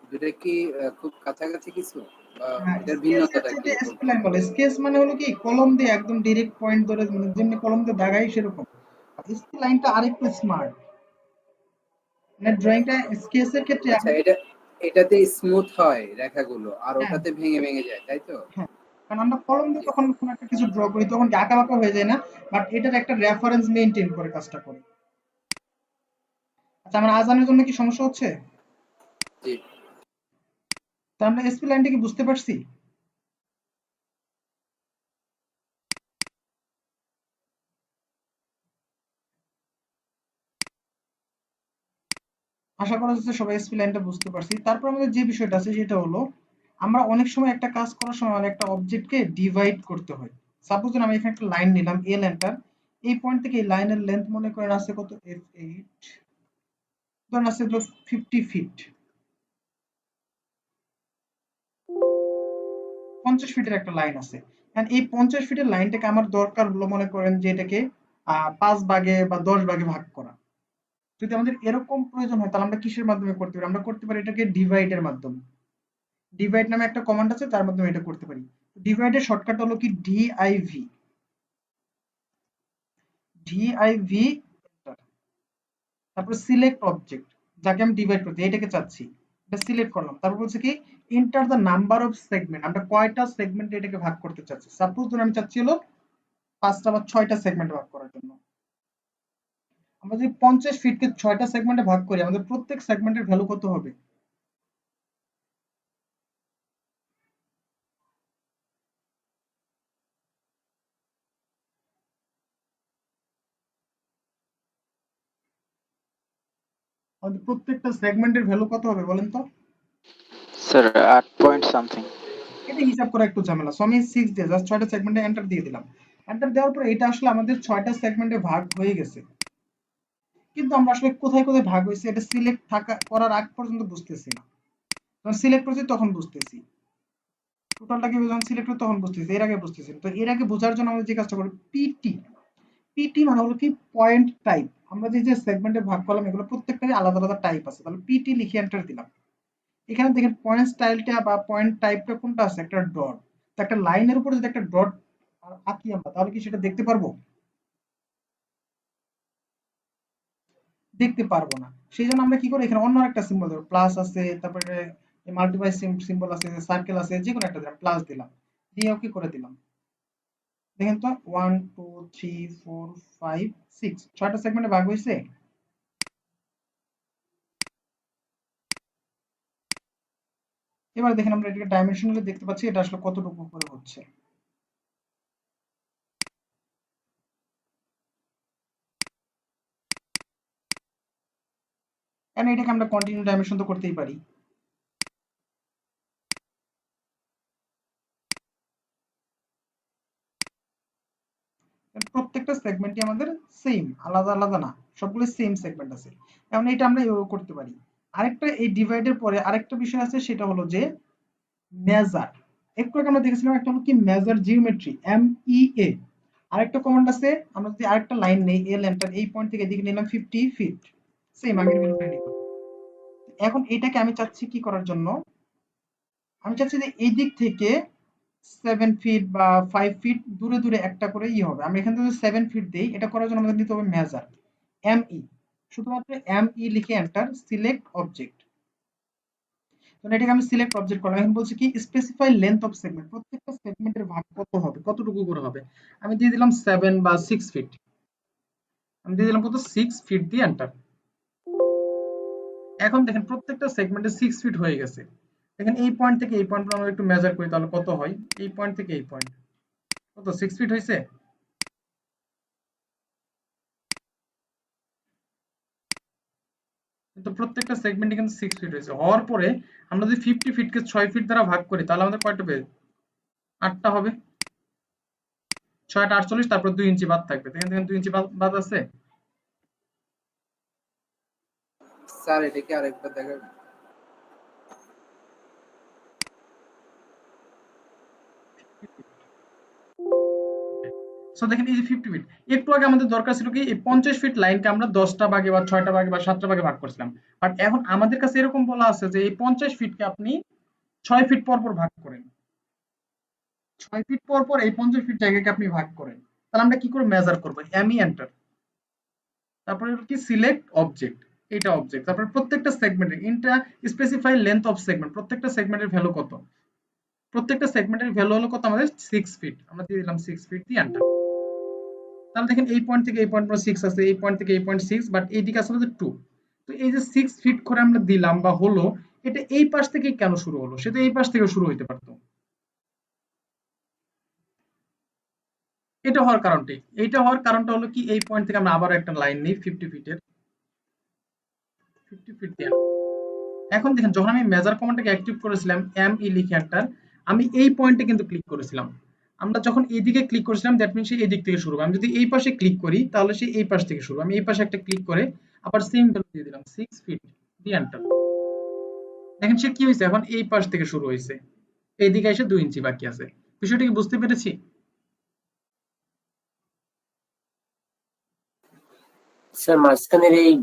দুটা কি খুব কাছাকাছি কিছু বা এটার ভিন্নতাটা কি? এসপি লাইন বলে। স্কেচ মানে হলো কি কলম দিয়ে একদম ডিরেক্ট পয়েন্ট ধরে যেমনি কলম দিয়ে দাগাই সেরকম। এসপি লাইনটা আরেকটু স্মার্ট, মানে ড্রয়িংটা স্কেচের ক্ষেত্রে আচ্ছা, এটাতে স্মুথ হয় রেখাগুলো আর হ্যাঁ ওটাতে ভেঙে ভেঙে যায়, তাই তো? হ্যাঁ, কারণ আমরা কলম দিয়ে যখন কোনো একটা কিছু ড্র করি তখন কি আঁকা বাঁকা হয়ে যায় না, বাট এটার একটা রেফারেন্স মেনটেন করে কাজটা করি। আচ্ছা, আমার আজানের জন্য কি সমস্যা হচ্ছে? জি তো আমরা এসপি লাইনটা কি বুঝতে পারছি? আশা করা যাচ্ছে সবাই এসপি লাইনটা বুঝতে পারছি। তারপর আমাদের যে বিষয়টা আছে সেটা হলো আমরা অনেক সময় একটা কাজ করার সময় মানে একটা অবজেক্টকে ডিভাইড করতে হয়। সাপোজ আমি এখানে একটা লাইন নিলাম এ লাইনটার, এই পয়েন্ট থেকে এই লাইনের লেন্থ মনে করেন আছে কত f8, ধরেন আছে 50 ফিট, 50 ফিটের একটা লাইন আছে। এই 50 ফিটের লাইনটাকে আমার দরকার হলো মনে করেন যে এটাকে 5 ভাগে বা 10 ভাগে ভাগ করা। যদি আমাদের এরকম প্রয়োজন হয় তাহলে আমরা কিসের মাধ্যমে করতে পারি? আমরা করতে পারি এটাকে ডিভাইডের মাধ্যমে। ডিভাইড নামে একটা কমান্ড আছে, তার মাধ্যমে এটা করতে পারি। ডিভাইডের শর্টকাট হলো কি ডিআইভি। ডিআইভি, তারপর সিলেক্ট অবজেক্ট, যাকে আমি ডিভাইড করতে এটাকে চাচ্ছি, এটা সিলেক্ট করলাম। তারপর বলছে কি enter the number of segment, আমরা কয়টা সেগমেন্টে এটাকে ভাগ করতে চাচ্ছি। সাপোজ ধরুন আমি চাচ্ছি হলো 5টা বা 6টা সেগমেন্টে ভাগ করার জন্য। আমরা যদি 50 ফিটকে 6টা সেগমেন্টে ভাগ করি আমাদের প্রত্যেক সেগমেন্টের ভ্যালু কত হবে? আমাদের প্রত্যেকটা সেগমেন্টের ভ্যালু কত হবে বলেন তো? Sir 8 point something. এটা হিসাব করা একটু ঝামেলা, সো আমি 6 দিয়ে জাস্ট 6টা সেগমেন্টে এন্টার দিয়ে দিলাম। এন্টার দেওয়ার পর এটা আসলে আমাদের 6টা সেগমেন্টে ভাগ হয়ে গেছে, কিন্তু আমরা আসলে কোথায় কোথায় ভাগ হয়েছে এটা সিলেক্ট থাকা করার আগ পর্যন্ত বুঝতেছি না। যখন সিলেক্ট করছি তখন বুঝতেছি, টোটালটা কি যখন সিলেক্ট করি তখন বুঝতেছি, এর আগে বুঝতেছি না। তো এর আগে বোঝার জন্য আমরা যে কাজটা করি পিটি। পিটি মানে হলো কি পয়েন্ট টাইপ। আমরা যে যে সেগমেন্টে ভাগ করলাম এগুলো প্রত্যেকটারই আলাদা আলাদা টাইপ আছে, তাহলে পিটি লিখে এন্টার দিলাম। এখানে দেখেন পয়েন্ট স্টাইলটা বা পয়েন্ট টাইপটা কোনটা আছে? একটা ডট। তো একটা লাইনের উপরে যদি একটা ডট আঁকি আমরা তাহলে কি সেটা দেখতে পারবো? দেখতে পারবো না। সেই জন্য আমরা কি করি এখানে অন্য একটা সিম্বল দেবো, প্লাস আছে, তারপরে মাল্টিপ্লাই সিম্বল আছে, সার্কেল আছে, যে কোনো একটা দিলাম, প্লাস দিলাম, দিয়ে ওকে করে দিলাম। দেখেন তো 1 2 3 4 5 6 6টা সেগমেন্টে ভাগ হয়েছে। এবার দেখেন আমরা এটাকে ডাইমেনশনালি দেখতে পাচ্ছি এটা আসলে কতটুকু করে হচ্ছে। কারণ এটাকে আমরা কন্টিনিউ ডাইমেনশন তো করতেই পারি। প্রত্যেকটা সেগমেন্টই আমাদের সেম, আলাদা আলাদা না, সবগুলো সেম সেগমেন্ট আছে। এখন এটা আমরা এভাবে করতে পারি। আরেকটা এই ডিভাইডের পরে আরেকটা বিষয় আছে, সেটা হলো যে মেজার। একটু আগে আমরা দেখেছিলাম একটা হলো কি মেজার জিওমেট্রি, MEA। আরেকটা কমান্ড আছে, আমরা যদি আরেকটা লাইন নেই এ লাইনটার এই পয়েন্ট থেকে এদিকে নিলাম 50 ফিট, সেম আগের ভ্যালুটা নিলাম। এখন এটাকে আমি চাচ্ছি কি করার জন্য, আমি চাচ্ছি যে এই দিক থেকে 7 ফিট বা 5 ফিট দূরে দূরে একটা করে হবে। আমরা এখান থেকে 7 ফিট দেই, এটা করার জন্য আমাদের নিতে হবে মেজার, ME। শুধুমাত্র ME লিখে এন্টার, সিলেক্ট অবজেক্ট। তো এটাকে আমি সিলেক্ট অবজেক্ট করলাম। এখন বলছি কি স্পেসিফাই লেন্থ অফ সেগমেন্ট, প্রত্যেকটা সেগমেন্টের ভাগ কত হবে, কতটুকু করে হবে। আমি দিয়ে দিলাম 7 বা 6 ফিট। আমি দিয়ে দিলাম কত 6 ফিট দিয়ে এন্টার। এখন দেখেন প্রত্যেকটা সেগমেন্টে 6 ফিট হয়ে গেছে। দেখেন এই পয়েন্ট থেকে এই পয়েন্ট আমরা একটু মেজার করি তাহলে কত হয়, এই পয়েন্ট থেকে এই পয়েন্ট কত 6 ফিট হয়েছে। কিন্তু প্রত্যেকটা সেগমেন্টে কিন্তু 6 ফিট হয়েছে, হওয়ার পরে আমরা যদি 50 ফিটকে 6 ফিট দ্বারা ভাগ করি তাহলে আমাদের কয়টা হবে? 8টা হবে। 6 48, তারপর 2 ইঞ্চি বাদ থাকবে, দেখেন দেখেন 2 ইঞ্চি বাদ আছে। স্যার এটাকে আরেকবার দেখাবেন? সো দেখেন এই যে 50 ফিট, একটু আগে আমাদের দরকার ছিল কি এই 50 ফিট লাইনকে আমরা 10টা ভাগে বা 6টা ভাগে বা 7টা ভাগে ভাগ করছিলাম, বাট এখন আমাদের কাছে এরকম বলা আছে যে এই 50 ফিটকে আপনি 6 ফিট পর পর ভাগ করেন, 6 ফিট পর পর এই 50 ফিট জায়গাকে আপনি ভাগ করেন। তাহলে আমরা কি করে মেজার করব? এমই এন্টার, তারপরে কি সিলেক্ট অবজেক্ট, এটা অবজেক্ট, তারপরে প্রত্যেকটা সেগমেন্টের ইনটা স্পেসিফাই লেন্থ অফ সেগমেন্ট, প্রত্যেকটা সেগমেন্টের ভ্যালু কত, প্রত্যেকটা সেগমেন্টের ভ্যালু হলো কত আমাদের 6 ফিট, আমরা দিয়ে দিলাম 6 ফিট দিয়ে এন্টার। তাহলে দেখেন এই পয়েন্ট থেকে এই পয়েন্ট পর্যন্ত 6 আছে, এই পয়েন্ট থেকে এই পয়েন্ট 6, বাট এইদিকে আসলে 2। তো এই যে 6 ফিট করে আমরা দিলাম বা হলো, এটা এই পাশ থেকে কেন শুরু হলো? সেটা এই পাশ থেকে শুরু হইতে পারতো। এটা হওয়ার কারণটা, এইটা হওয়ার কারণটা হলো কি এই পয়েন্ট থেকে আমরা আবার একটা লাইন নিই 50 ফিটের, 50 ফিট দিয়ে। এখন দেখেন যখন আমি মেজার কমান্ডটাকে অ্যাক্টিভ করেছিলাম এম ই লিখে এন্টার, আমি এই পয়েন্টে কিন্তু ক্লিক করেছিলাম। আমরা যখন এইদিকে ক্লিক করেছিলাম দ্যাট মিন্স সে এই দিক থেকে শুরু হবে। আমি যদি এই পাশে ক্লিক করি তাহলে সে এই পাশ থেকে শুরু, আমি এই পাশে একটা ক্লিক করে আবার সেম ভ্যালু দিয়ে দিলাম 6 ফিট দিয়ে এন্টার। দেখেন সে কি হয়েছে, এখন এই পাশ থেকে শুরু হয়েছে, এইদিকে এসে 2 ইঞ্চি বাকি আছে। বিষয়টা কি বুঝতে পেরেছি? স্যার মাঝখানের এই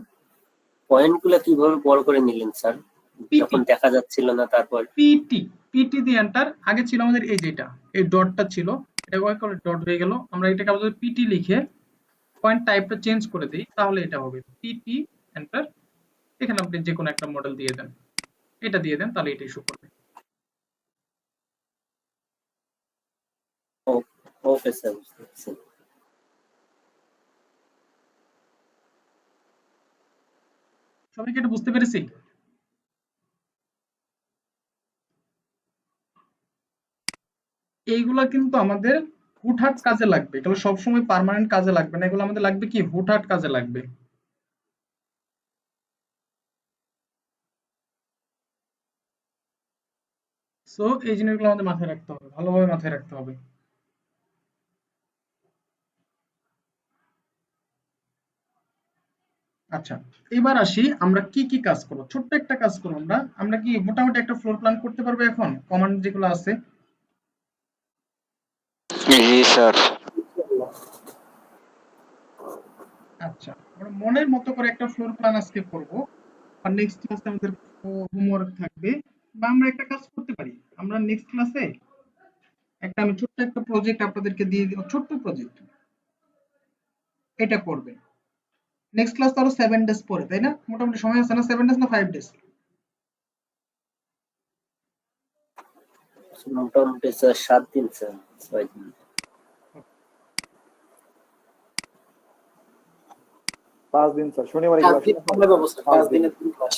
পয়েন্টগুলো কিভাবে বড় করে নিলেন স্যার, যখন দেখা যাচ্ছিল না? তারপর পিটি, পিটি দিয়ে এন্টার। আগে ছিল আমাদের এই যেটা এই ডটটা ছিল, এটা ওয়াই করে ডট হয়ে গেল, আমরা এটাকে আবার পিটি লিখে পয়েন্ট টাইপটা চেঞ্জ করে দিই তাহলে এটা হবে পিটি এন্টার। এখানে আপনি যে কোনো একটা মডেল দিয়ে দেন, এটা দিয়ে দেন, তাহলে এটা ইস্যু করবে। ওকে স্যার, বুঝতে পারছি। সবাই কি এটা বুঝতে পেরেছি? এইগুলা কিন্তু আমাদের হুটহাট কাজে লাগবে, এগুলো সবসময় পার্মানেন্ট কাজে লাগবে না, এগুলো আমাদের লাগবে কি হুটহাট কাজে লাগবে। সো এই জিনিসগুলো আমাদের মাথায় রাখতে হবে, ভালোভাবে মাথায় রাখতে হবে। আচ্ছা, এবার আসি আমরা কি কি কাজ করব। ছোট্ট একটা কাজ করব আমরা, আমরা কি মোটামুটি একটা ফ্লোর প্ল্যান করতে পারবো এখন কমান্ড যেগুলো আছে? জি স্যার। আচ্ছা, আমরা মনের মতো করে একটা ফ্লোর প্ল্যান আজকে করব, আর নেক্সট ক্লাসে আমাদের হোমওয়ার্ক থাকবে, বা আমরা একটা কাজ করতে পারি, আমরা নেক্সট ক্লাসে একটা আমি ছোট্ট একটা প্রজেক্ট আপনাদেরকে দিয়ে দিব, ছোট্ট প্রজেক্ট, এটা করবে। নেক্সট ক্লাস তো আরো 7 ডেজ পরে, তাই না? মোটামুটি সময় আছে না? 7 ডেজ না 5 ডেজ? মোটামুটি স্যার 7 দিন স্যার, 6 দিন। 5 দিন স্যার, শনিবারে 5 ক্লাস। দিন আমরা ব্যবস্থা, 5 দিনের 3 ক্লাস।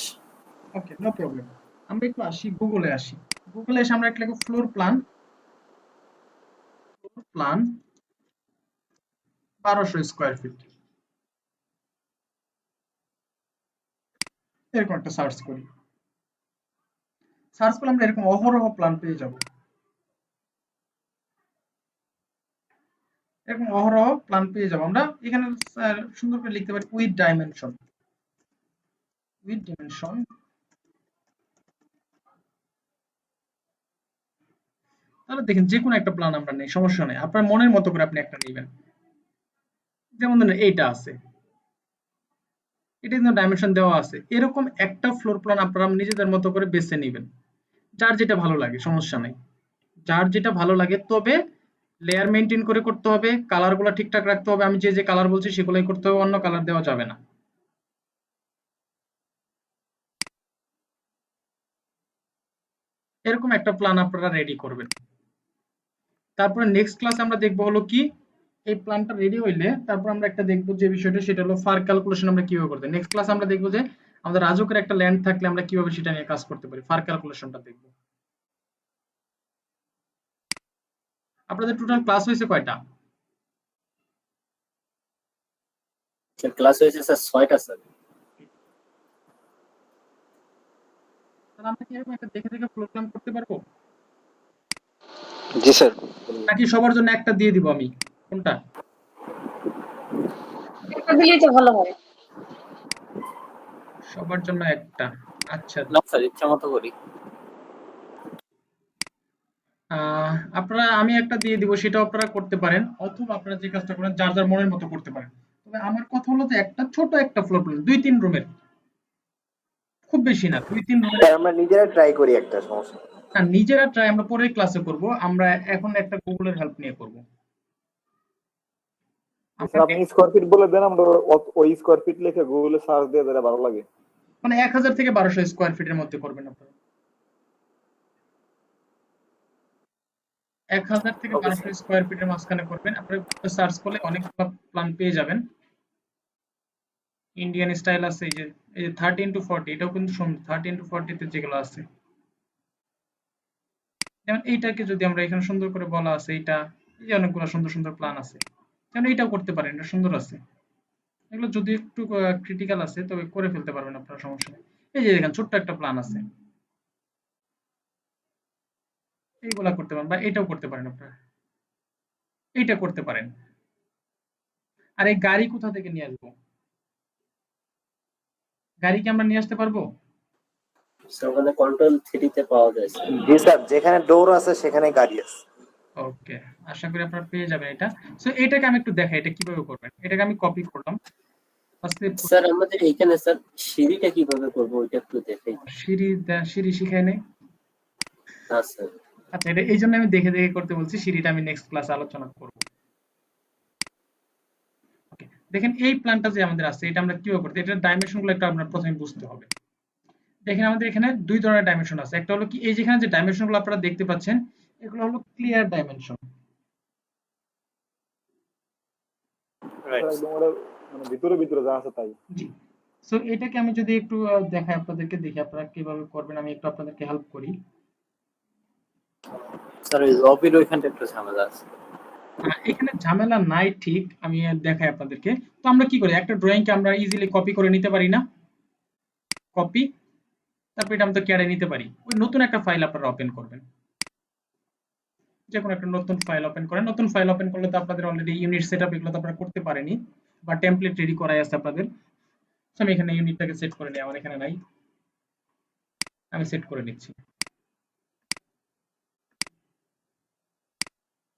ওকে, নো প্রবলেম। আমরা একটু আসি গুগলে, আসি গুগলে এসে আমরা একটা floor plan, floor plan 1200 square feet এরকম একটা সার্চ করি। সার্চ করলে আমরা এরকম অহরহ প্ল্যান পেয়ে যাব, এরকম অহরহ প্ল্যান পেয়ে যাব। আমরা এখানে সুন্দর করে লিখতে পারি উইথ ডাইমেনশন, উইথ ডাইমেনশন। তাহলে দেখেন যে কোনো একটা প্ল্যান আমরা নেই, সমস্যা নেই, আপনার মনের মতো করে আপনি একটা নেবেন। যেমন ধরেন এইটা আছে, এটা কিন্তু ডাইমেনশন দেওয়া আছে, এরকম একটা ফ্লোর প্ল্যান আপনারা নিজেদের মতো করে বেছে নেবেন, যার যেটা ভালো লাগে, সমস্যা নাই, যার যেটা ভালো লাগে। তবে লেয়ার মেনটেন করে করতে হবে, কালার গুলো ঠিকঠাক রাখতে হবে, আমি যে যে কালার বলছি সেগুলোই করতে হবে, অন্য কালার দেওয়া যাবে না। এরকম একটা প্ল্যান আপনারা রেডি করবেন। তারপরে নেক্সট ক্লাসে আমরা দেখবো হলো কি এই প্ল্যানটা রেডি হইলে তারপর আমরা একটা দেখবো যে বিষয়টা, সেটা হলো ফার ক্যালকুলেশন আমরা কিভাবে করতে। নেক্সট ক্লাসে আমরা দেখবো যে আমাদের রাজুকের একটা ল্যান্ড থাকলে আমরা কিভাবে সেটা নিয়ে কাজ করতে পারি, ফার ক্যালকুলেশনটা দেখবো। আপনাদের টোটাল ক্লাস হয়েছে কয়টা? স্যার ক্লাস হয়েছে স্যার 6টা স্যার। তাহলে আমরা কি এরকম একটা দেখে দেখে ফ্লোর প্ল্যান করতে পারবো, জি স্যার। নাকি সবার জন্য একটা দিয়ে দিব আমি? কোনটা? একটা দিলেই তো ভালো হয়। সবার জন্য একটা। আচ্ছা, না স্যার, ইচ্ছা মতো করি। আপনারা আমি একটা দিয়ে দিব, সেটাও আপনারা করতে পারেন, অথবা আপনারা যে কাজটা করেন যার যার মনের মতো করতে পারেন। তবে আমার কথা হলো যে একটা ছোট একটা ফ্লোর প্ল্যান 2-3 রুমের, খুব বেশি না, 2-3 রুমের। আমরা নিজেরা ট্রাই করি, একটা সমস্যা নেই। না, নিজেরা ট্রাই আমরা পরের ক্লাসে করব, আমরা এখন একটা গুগলের হেল্প নিয়ে করব। স্যার আপনি স্কোয়ার ফিট বলে দেন, আমরা ওই স্কোয়ার ফিট লিখে গুগলে সার্চ দিয়ে দিলে ভালো লাগে। মানে 1000 থেকে 1200 স্কোয়ার ফিটের মধ্যে করবেন আপনারা। 1000 থেকে 1200 স্কোয়ার ফিটের মাঝখানে করবেন। আপনারা সার্চ করলে অনেক প্ল্যান পেয়ে যাবেন। ইন্ডিয়ান স্টাইল আছে, এই যে 30x40, এটাও কিন্তু 30x40 তে যেগুলো আছে, যেমন এইটাকে যদি আমরা এখানে সুন্দর করে বলা আছে, এইটা এই যে অনেকগুলো সুন্দর সুন্দর প্ল্যান আছে, যেমন এইটাও করতে পারেন, এটা সুন্দর আছে। এগুলো যদি একটু ক্রিটিক্যাল আছে তবে করে ফেলতে পারবেন আপনারা, সমস্যা নেই। এই যে দেখেন ছোট্ট একটা প্ল্যান আছে, এইগুলা করতে পারেন, বা এটাও করতে পারেন আপনারা, এইটা করতে পারেন। আর এই গাড়ি কোথা থেকে নিয়ে আসবো? গাড়ি কি আমরা নিয়ে আসতে পারবো? স্যার ওখানে কন্ট্রোল 3 তে পাওয়া যায় স্যার। জি স্যার, যেখানে ডোর আছে সেখানে গাড়ি আছে। ওকে, আশা করি আপনারা পেয়ে যাবেন এটা। সো এটাকে আমি একটু দেখাই এটা কিভাবে করবেন। এটাকে আমি কপি করলাম ফার্স্টে। স্যার আমাদের এখানে স্যার সিঁড়িটা কিভাবে করব ওইটা একটু দেখাই। সিঁড়ি শিখাই নেই। না স্যার। আচ্ছা, এটা এই জন্য আমি দেখে দেখে করতে বলছি, সিঁড়িটা আমি নেক্সট ক্লাসে আলোচনা করব। ওকে, দেখেন এই প্ল্যানটা যে আমাদের আছে, এটা আমরা কিভাবে করতে, এটার ডাইমেনশনগুলো একটু আপনার প্রথমে বুঝতে হবে। দেখেন আমাদের এখানে দুই ধরনের ডাইমেনশন আছে। একটা হলো কি, এই যেখানে যে ডাইমেনশনগুলো আপনারা দেখতে পাচ্ছেন, এগুলো হলো ক্লিয়ার ডাইমেনশন। একদম ওরা মানে ভিতরে ভিতরে যা আছে তাই। জি। সো এটাকে আমি যদি একটু দেখাই আপনাদেরকে, দেখি আপনারা কিভাবে করবেন, আমি একটু আপনাদেরকে হেল্প করি। স্যার ওই লবির ওইখানটা একটু ঝামেলা আছে। এখানে ঝামেলা নাই, ঠিক আমি দেখাই আপনাদেরকে। তো আমরা কি করি, একটা ড্রয়িংকে আমরা ইজিলি কপি করে নিতে পারি না? কপি, তারপর এটা আমরা কেড়ে নিতে পারি। ওই নতুন একটা ফাইল আপনারা ওপেন করবেন, যে কোনো একটা নতুন ফাইল ওপেন করেন। নতুন ফাইল ওপেন করলে তো আপনাদের অলরেডি ইউনিট সেটআপ এগুলো তো আপনারা করতে পারেনি, বা টেমপ্লেট রেডি করাই আছে আপনাদের। তো আমি এখানে ইউনিটটাকে সেট করে নিই, আমার এখানে নাই, আমি সেট করে নিচ্ছি।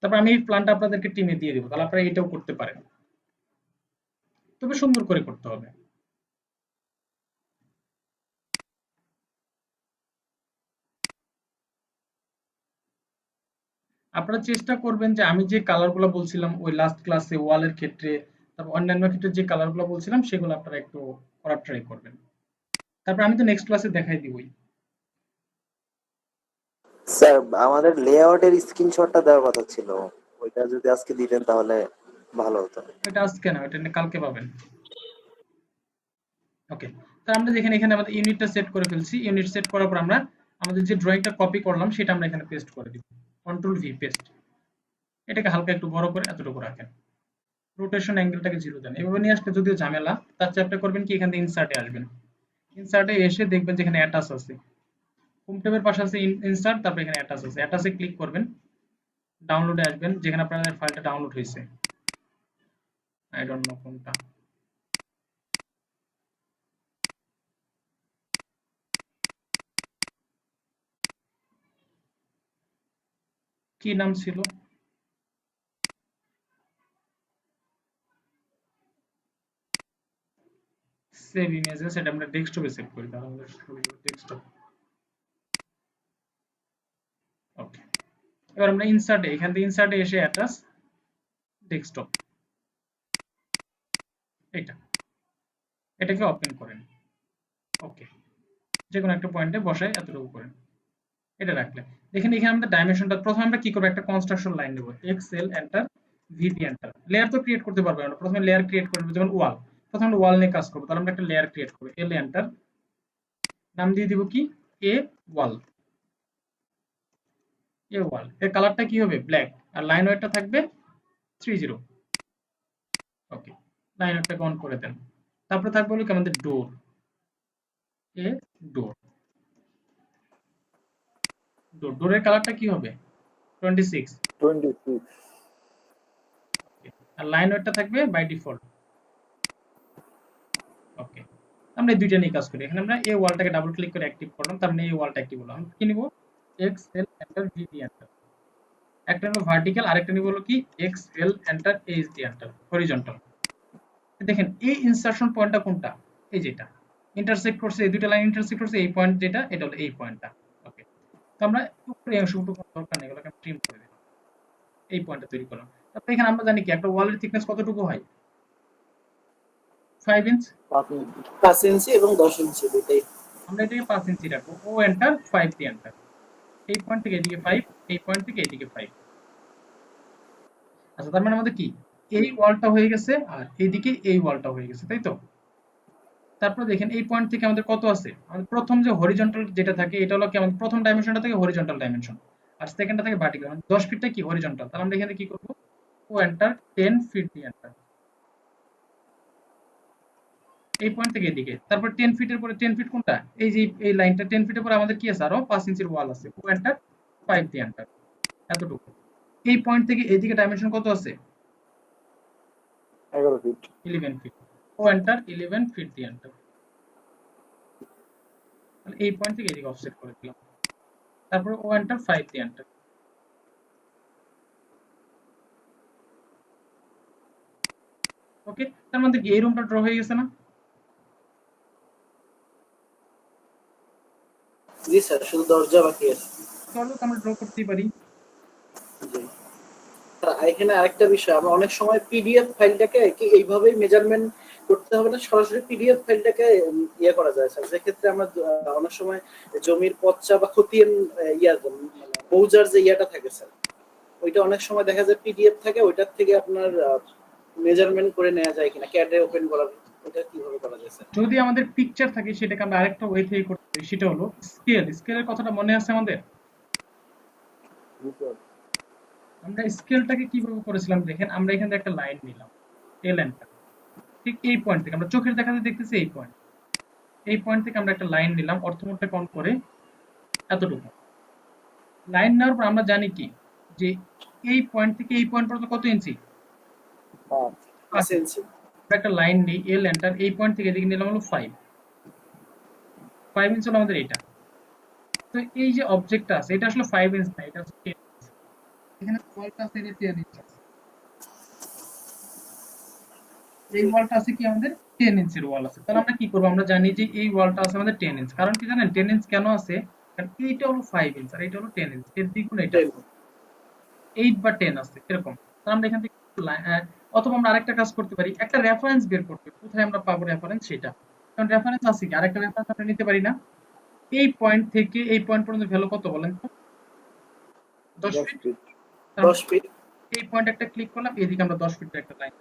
তারপর আমি এই প্ল্যানটা আপনাদেরকে টিমে দিয়ে দেবো, তাহলে আপনারা এটাও করতে পারেন, তবে সুন্দর করে করতে হবে। আপনারা চেষ্টা করবেন যে আমি যে কালারগুলো বলছিলাম ওই লাস্ট ক্লাসে ওয়ালের ক্ষেত্রে, তারপর অন্যান্য ক্ষেত্রে যে কালারগুলো বলছিলাম সেগুলো আপনারা একটু করার ট্রাই করবেন। তারপর আমি তো নেক্সট ক্লাসে দেখাই দিবই। স্যার আমাদের লেআউটের স্ক্রিনশটটা দেওয়ার কথা ছিল, ওইটা যদি আজকে দিতেন তাহলে ভালো হতো। এটা আজকে না, এটা কালকে পাবেন। ওকে, তো আমরা দেখেন এখানে আমাদের ইউনিটটা সেট করে ফেলছি। ইউনিট সেট করার পর আমরা আমাদের যে ড্রয়িংটা কপি করলাম সেটা আমরা এখানে পেস্ট করে দিব, কন্ট্রোল ভি পেস্ট। এটাকে হালকা একটু বড় করে এতটুকু রাখেন, রোটেশন অ্যাঙ্গেলটাকে 0 দেন। এভাবে নিয়ে আসলে যদিও ঝামেলা, তার চেয়ে আপনি করবেন কি, এখান থেকে ইনসার্টে আসবেন। ইনসার্টে এসে দেখবেন যেখানে অ্যাটাচ আছে, হোম ট্যাবের পাশে আছে ইনসার্ট, তারপর এখানে অ্যাটাচ আছে, অ্যাটাচে ক্লিক করবেন, ডাউনলোডে আসবেন যেখানে আপনাদের ফাইলটা ডাউনলোড হয়েছে, আই ডোন্ট নো কোনটা। কি নাম ছিল, সেভ ইমেজে, সেটা আমরা ডেস্কটপে সেভ করি, তাহলে আমাদের ডেস্কটপ। ওকে, এবার আমরা ইনসার্টে, এখান থেকে ইনসার্টে এসে অ্যাটাচ ডেস্কটপ, এটাকে ওপেন করেন। ওকে, যে কোনো একটা পয়েন্টে বসায় এতটুকু করেন, এটা রাখলেন। দেখেন এখানে আমরা ডাইমেনশনটা প্রথমে আমরা কি করব, একটা কনস্ট্রাকশন লাইন দেব, XL enter, VP enter. Layer তো ক্রিয়েট করতে পারবো আমরা, প্রথমে লেয়ার ক্রিয়েট করব, যেমন ওয়াল, প্রথমে ওয়াল নিয়ে কাজ করব, তাহলে আমরা একটা লেয়ার ক্রিয়েট করব, এল এন্টার, নাম দিয়ে দিব কি, এ ওয়াল। এ ওয়াল এর কালারটা কি হবে, ব্ল্যাক, আর লাইন ওয়েটটা থাকবে 30। ওকে, লাইন ওয়েটটাকে অন করে দেন। তারপরে থাকবে হলো কি আমাদের ডোর, এ ডোর, ডোরের কালারটা কি হবে, 26, 26। আর লাইন ওয়েটটা থাকবে বাই ডিফল্ট। ওকে, আমরা এই দুইটা নিয়ে কাজ করি। এখানে আমরা এই ওয়ালটাকে ডাবল ক্লিক করে অ্যাক্টিভ করলাম, তার মানে এই ওয়ালটা অ্যাক্টিভ হলো। আমরা কি নিব, X L enter, VP enter, একটা হলো ভার্টিক্যাল, আরেকটা নিব হলো কি X L enter, H D enter, horizontal. দেখেন এই ইনসারশন পয়েন্টটা কোনটা, এই যেটা ইন্টারসেক্ট করছে, এই দুটো লাইন ইন্টারসেক্ট করছে, এই পয়েন্ট যেটা, এটা হলো এই পয়েন্টটা। ওকে, তো আমরা উপরে অংশটুকু দরকার নেই, এগুলোকে ট্রিম করে দিলাম, এই পয়েন্টটা তৈরি করলাম। তারপর এখানে আমরা জানি কি একটা ওয়ালের থিকনেস কতটুকু হয়, 5 ইঞ্চ। 5 ইঞ্চি এবং 10 ইঞ্চি দুটাই। আমরা এটাকে 5 ইঞ্চি রাখবো, ও এন্টার 5 দিয়ে এন্টার, এই পয়েন্ট থেকে এদিকে 5, এই পয়েন্ট থেকে এদিকে 5। আচ্ছা, তার মানে আমাদের কি এই ওয়ালটা হয়ে গেছে আর এইদিকে এই ওয়ালটা হয়ে গেছে, তাই তো? তারপর দেখেন এই পয়েন্ট থেকে আমাদের কত আছে, আমাদের প্রথম যে হরিজন্টাল যেটা থাকে এটা হলো কি আমাদের প্রথম ডাইমেনশনটা থেকে হরিজন্টাল ডাইমেনশন, আর সেকেন্ডটা থেকে ভার্টিক্যাল, মানে 10 ফিটটা কি হরিজন্টাল। তাহলে আমরা এখানে কি করব, ও এন্টার 10 ফিট দিয়ে এন্টার, এই পয়েন্ট থেকে এদিকে। তারপর 10 ফিটের পরে 10 ফিট কোনটা, এই যে এই লাইনটা 10 ফিটের পরে আমাদের কি আছে, আরো 5 ইঞ্চির ওয়াল আছে, ও এন্টার 5 দিয়ে এন্টার, এতটুকু। এই পয়েন্ট থেকে এদিকে ডাইমেনশন কত আছে, 11 ফিট। 11 ফিট, ও এন্টার 11 ফিট দিয়ে এন্টার, তাহলে এই পয়েন্ট থেকে এদিকে অফসেট করে দিলাম। তারপরে ও এন্টার 5 দিয়ে এন্টার। ওকে, তার মধ্যে কি এই রুমটা ড্র হয়ে গেছে না? জি স্যার, শুধু দরজা বাকি আছে। চলো আমরা ড্র করতেই পারি। জি স্যার, এখানে আরেকটা বিষয়, আমরা অনেক সময় পিডিএফ ফাইলটাকে কি এইভাবেই মেজারমেন্ট করতে হবে না, সরাসরি পিডিএফ ফাইলটাকে ইয়ে করা যায় স্যার। সেক্ষেত্রে আমরা অনেক সময় জমির পচ্চা বা খতিয়ান মানে মৌজার যে ইয়াটা থাকে স্যার, ওইটা অনেক সময় দেখা যায় পিডিএফ থাকে, ওইটার থেকে আপনার মেজারমেন্ট করে নেওয়া যায় কিনা, ক্যাডে ওপেন করার, ওটা কিভাবে করা যায় স্যার? যদি আমাদের পিকচার থাকে সেটাকে আমরা আরেকটা ওয়ে থেকে করতে পারি, সেটা হলো স্কেল। স্কেলের কথাটা মনে আছে আমাদের? আমরা স্কেলটাকে কিভাবে করেছিলাম দেখেন, আমরা এখান থেকে একটা লাইন নিলাম, এই লাইনটা ঠিক এই পয়েন্ট থেকে, আমরা চোখের দেখাতে দেখতেছি এই পয়েন্ট, এই পয়েন্ট থেকে আমরা একটা লাইন নিলাম, অর্থমোডটা অন করে এতটুকু লাইন নেওয়ার পর আমরা জানি কি যে এই পয়েন্ট থেকে এই পয়েন্ট পর্যন্ত কত ইঞ্চি, 5 ইঞ্চি। আমরা একটা লাইন নিই, এল এন্টার, এই পয়েন্ট থেকে এদিকে নিলাম হলো 5 ইঞ্চ হলো আমাদের এটা। তো এই যে অবজেক্টটা আছে এটা আসলে 5 ইঞ্চ না, এটা হচ্ছে 10 ইঞ্চ। এখানে ওয়ালটা আছে, এটা 10 ইঞ্চ আছে, এই ওয়ালটা আছে কি আমাদের 10 ইঞ্চের ওয়াল আছে। তাহলে আমরা কি করব, আমরা জানি যে এই ওয়ালটা আছে আমাদের 10 ইঞ্চ, কারণ কি জানেন 10 ইঞ্চ কেন আছে, কারণ এইটা হলো 5 ইঞ্চ আর এটা হলো 10 ইঞ্চ, এর দ্বিগুণ এটা 8 বা 10 আছে এরকম। তাহলে আমরা এখান থেকে অথবা আমরা আরেকটা কাজ করতে পারি, একটা রেফারেন্স বের করতে, কোথায় আমরা পাবো রেফারেন্স সেটা, কারণ রেফারেন্স আছে কি, আরেকটা রেফারেন্স আমরা নিতে পারি না। এই পয়েন্ট থেকে এই পয়েন্ট পর্যন্ত ভ্যালু কত বলেন তো, 10 ফিট। 10 ফিট। এই পয়েন্ট একটা ক্লিক করলাম, এদিকে আমরা 10 ফিটের একটা লাইন,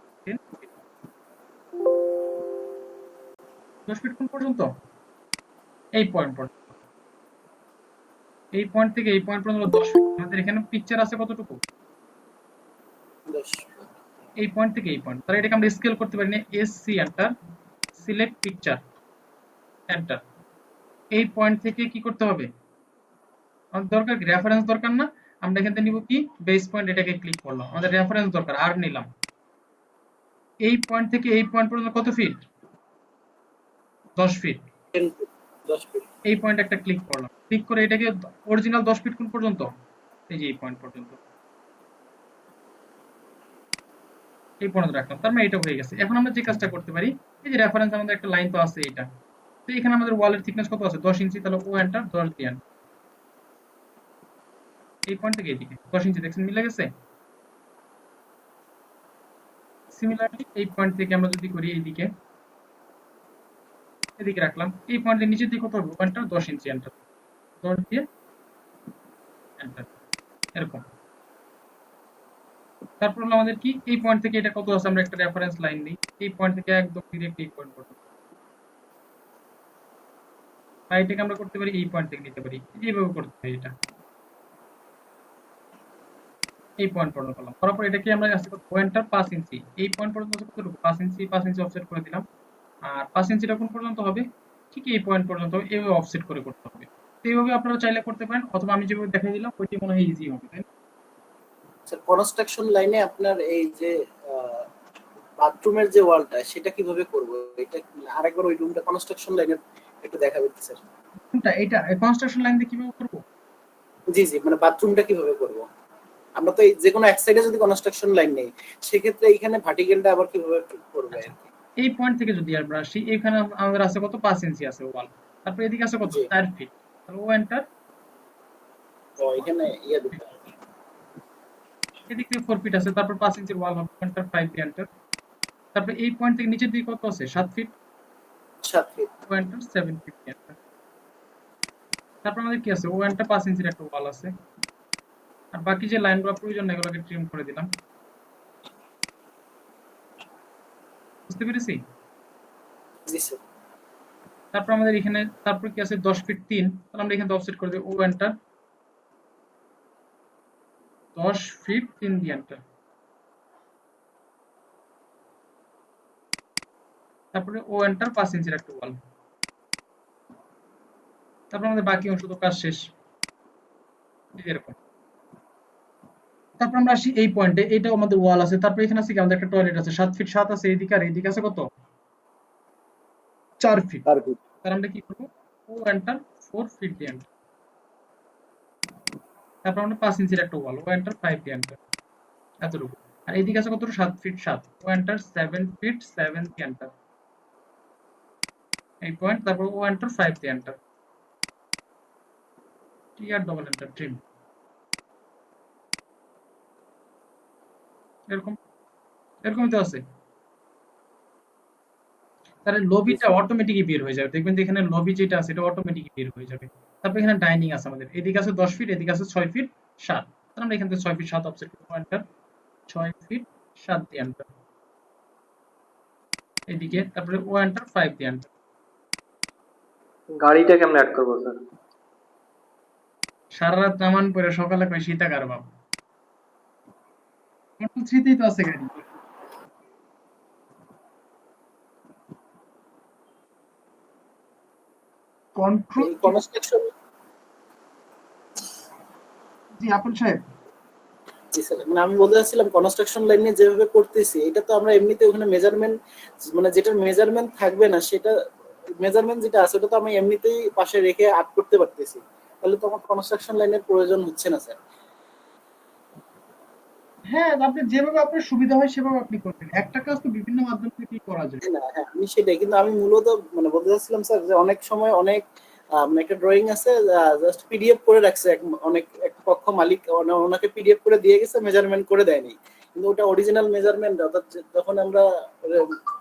10 ফিট কোন পর্যন্ত, এই পয়েন্ট পর্যন্ত, এই পয়েন্ট থেকে এই পয়েন্ট পর্যন্ত 10 ফিট। আমাদের এখানে পিকচার আছে কতটুকু, 10। এই পয়েন্ট থেকে এই পয়েন্ট, তাহলে এটাকে আমরা স্কেল করতে পারি না, S C enter, select picture enter. এই পয়েন্ট থেকে কি করতে হবে, আমাদের দরকার কি রেফারেন্স দরকার না, আমরা এখান থেকে নিব কি বেস পয়েন্ট, এটাকে ক্লিক করলাম, আমাদের রেফারেন্স দরকার, আর নিলাম এই পয়েন্ট থেকে এই পয়েন্ট পর্যন্ত কত ফিট, 10 ফিট। 10 ফিট। এই পয়েন্ট একটা ক্লিক করলাম, ক্লিক করে এটাকে অরিজিনাল 10 ফিট কোন পর্যন্ত, এই যে এই পয়েন্ট পর্যন্ত, এই পর্যন্ত রাখলাম, তার মানে এটা হয়ে গেছে। এখন আমরা যে কাজটা করতে পারি, এই যে রেফারেন্স আমাদের একটা লাইন তো আছে এটা, তো এখানে আমাদের ওয়ালের থিকনেস কত আছে, 10 ইঞ্চি, তাহলে ও এন্টার 10 দিয়ে এন্টার, এই পয়েন্ট থেকে এইদিকে 10 ইঞ্চি, দেখছেন মিলে গেছে। সিমিলারলি এই পয়েন্ট থেকে আমরা যদি করি এইদিকে, এদিকে রাখলাম, এই পয়েন্টের নিচের দিকে কত হবে, ও এন্টার 10 ইঞ্চি এন্টার, 10 দিয়ে এন্টার, এরকম। তারপর হলো আমাদের কি এই পয়েন্ট থেকে এটা কত আছে, আমরা একটা রেফারেন্স লাইন নিই, এই পয়েন্ট থেকে একদম ডিরেক্ট এই পয়েন্ট পর্যন্ত, আর এটাকে আমরা করতে পারি এই পয়েন্ট থেকে নিতে পারি, এইভাবে করতে পারি, এটা এই পয়েন্ট পর্যন্ত করলাম, করার পর এটাকে আমরা আসতে পয়েন্টটা 5 ইঞ্চি, এই পয়েন্ট পর্যন্ত কতটুকু 5 ইঞ্চি, 5 ইঞ্চি অফসেট করে দিলাম, আর 5 ইঞ্চিটা কোন পর্যন্ত হবে, ঠিক এই পয়েন্ট পর্যন্ত এইভাবে অফসেট করে করতে হবে। তো এইভাবে আপনারা চাইলে করতে পারেন, অথবা আমি যেভাবে দেখাই দিলাম ওইটি মনে হয় ইজি হবে, তাই না? স্যার, কনস্ট্রাকশন লাইনে আপনার এই যে বাথরুমের যে ওয়ালটা সেটা কিভাবে করব, এটা আরেকবার ওই রুমটা কনস্ট্রাকশন লাইনের একটু দেখাবেন স্যার। কোনটা, এটা কনস্ট্রাকশন লাইন দিয়ে কিভাবে করব, জি জি, মানে বাথরুমটা কিভাবে করব? আমরা তো এই যে কোনো এক সাইডে যদি কনস্ট্রাকশন লাইন নেই, সেক্ষেত্রে এখানে ভার্টিক্যালটা আবার কিভাবে করবে আর কি? এই পয়েন্ট থেকে যদি আমরা আসি, এখানে আমাদের আছে কত 5 ইঞ্চি আছে ওয়াল, তারপর এদিকে আছে কত জি। 4 ফিট, তাহলে ও এন্টার, তো এখানে ইয়ে দিতে হবে। এদিকে 4 ফিট আছে, তারপর 5 ইঞ্চির ওয়াল হবে, এন্টার 5 দিয়ে এন্টার, তারপর এই পয়েন্ট থেকে নিচের দিকে কত আছে 7 ফিট, 7 ফিট। ও এন্টার 7 ফিট দিয়ে এন্টার, তারপর আমাদের কি আছে ও এন্টার 5 ইঞ্চির একটা ওয়াল আছে, আর বাকি যে লাইনগুলো প্রয়োজন না এগুলোকে ট্রিম করে দিলাম। বুঝতে পেরেছি? জি স্যার। তারপর আমাদের এখানে তারপর কি আছে 10 ফিট 3, তাহলে আমরা এখানে অফসেট করে দিই ও এন্টার 10 ফিট 3 দিয়ে এন্টার, তারপরে ও এন্টার 5 ইঞ্চির একটা ওয়াল, তারপর আমাদের বাকি অংশ তো কাজ শেষ, এরকম। তারপর আমরা আসি এই পয়েন্টে, এটাও আমাদের ওয়াল আছে, তারপর এখানে আছে কি আমাদের একটা টয়লেট আছে 7 ফিট 7 আছে এইদিকে, আর এইদিকে আছে কত 4 ফিট, আর কি তাহলে আমরা কি করবো ও এন্টার 4 ফিট দিয়ে এন্টার, তারপর আমরা 5 ইঞ্চির একটা ওয়াল, ও এন্টার 5 দিয়ে এন্টার, এতটুকু। আর এইদিকে আছে কত 7 ফিট 7, ও এন্টার 7 ফিট 7 দিয়ে এন্টার, এই পয়েন্ট, তারপর ও এন্টার 5 দিয়ে এন্টার, টি আর ডবল এন্টার ট্রিম, এরকম এরকমই তো আছে। তাহলে লবিটা অটোমেটিকই বের হয়ে যাবে, দেখবেন যে এখানে লবি যেটা আছে এটা অটোমেটিকই বের হয়ে যাবে। তারপর এখানে ডাইনিং আছে আমাদের, এদিকে আছে 10 ফিট, এদিকে আছে 6 ফিট 7, তাহলে আমরা এখান থেকে 6 ফিট 7 অফসেট করব, এন্টার 6 ফিট 7 দিয়ে এন্টার, এদিকে তারপরে ও এন্টার 5 দিয়ে এন্টার। গাড়িটা কেমনে অ্যাড করবো স্যার? সারা রাত নামান পরে সকালে কই শীতাকার বাপ, কন্ট্রোল 3 তেই তো আছে গাড়ি। কন্ট্রোল এই কনস্ট্রাকশন, জি আপন সাহেব। জি স্যার, মানে আমি বলতে চাচ্ছিলাম কনস্ট্রাকশন লাইনে যেভাবে করতেছি এটা তো আমরা এমনিতে ওখানে মেজারমেন্ট, মানে যেটার মেজারমেন্ট থাকবে না সেটা মেজারমেন্ট যেটা আছে ওটা তো আমি এমনিতেই পাশে রেখে আপ করতে পারতেছি, তাহলে তো আমার কনস্ট্রাকশন লাইনের প্রয়োজন হচ্ছে না স্যার। হ্যাঁ, আপনি যেভাবে আপনার সুবিধা হয় সেভাবে আপনি করবেন, একটা কাজ তো বিভিন্ন মাধ্যম থেকে করা যায়। না হ্যাঁ আমি সেটাই, কিন্তু আমি মূলত মানে বলতে চাচ্ছিলাম স্যার যে অনেক সময় অনেক একটা ড্রয়িং আছে জাস্ট পিডিএফ করে রাখছে অনেক এক পক্ষ মালিক ওনাকে পিডিএফ করে দিয়ে গেছে, মেজারমেন্ট করে দেয়নি, কিন্তু ওটা অরিজিনাল মেজারমেন্ট, অর্থাৎ যখন আমরা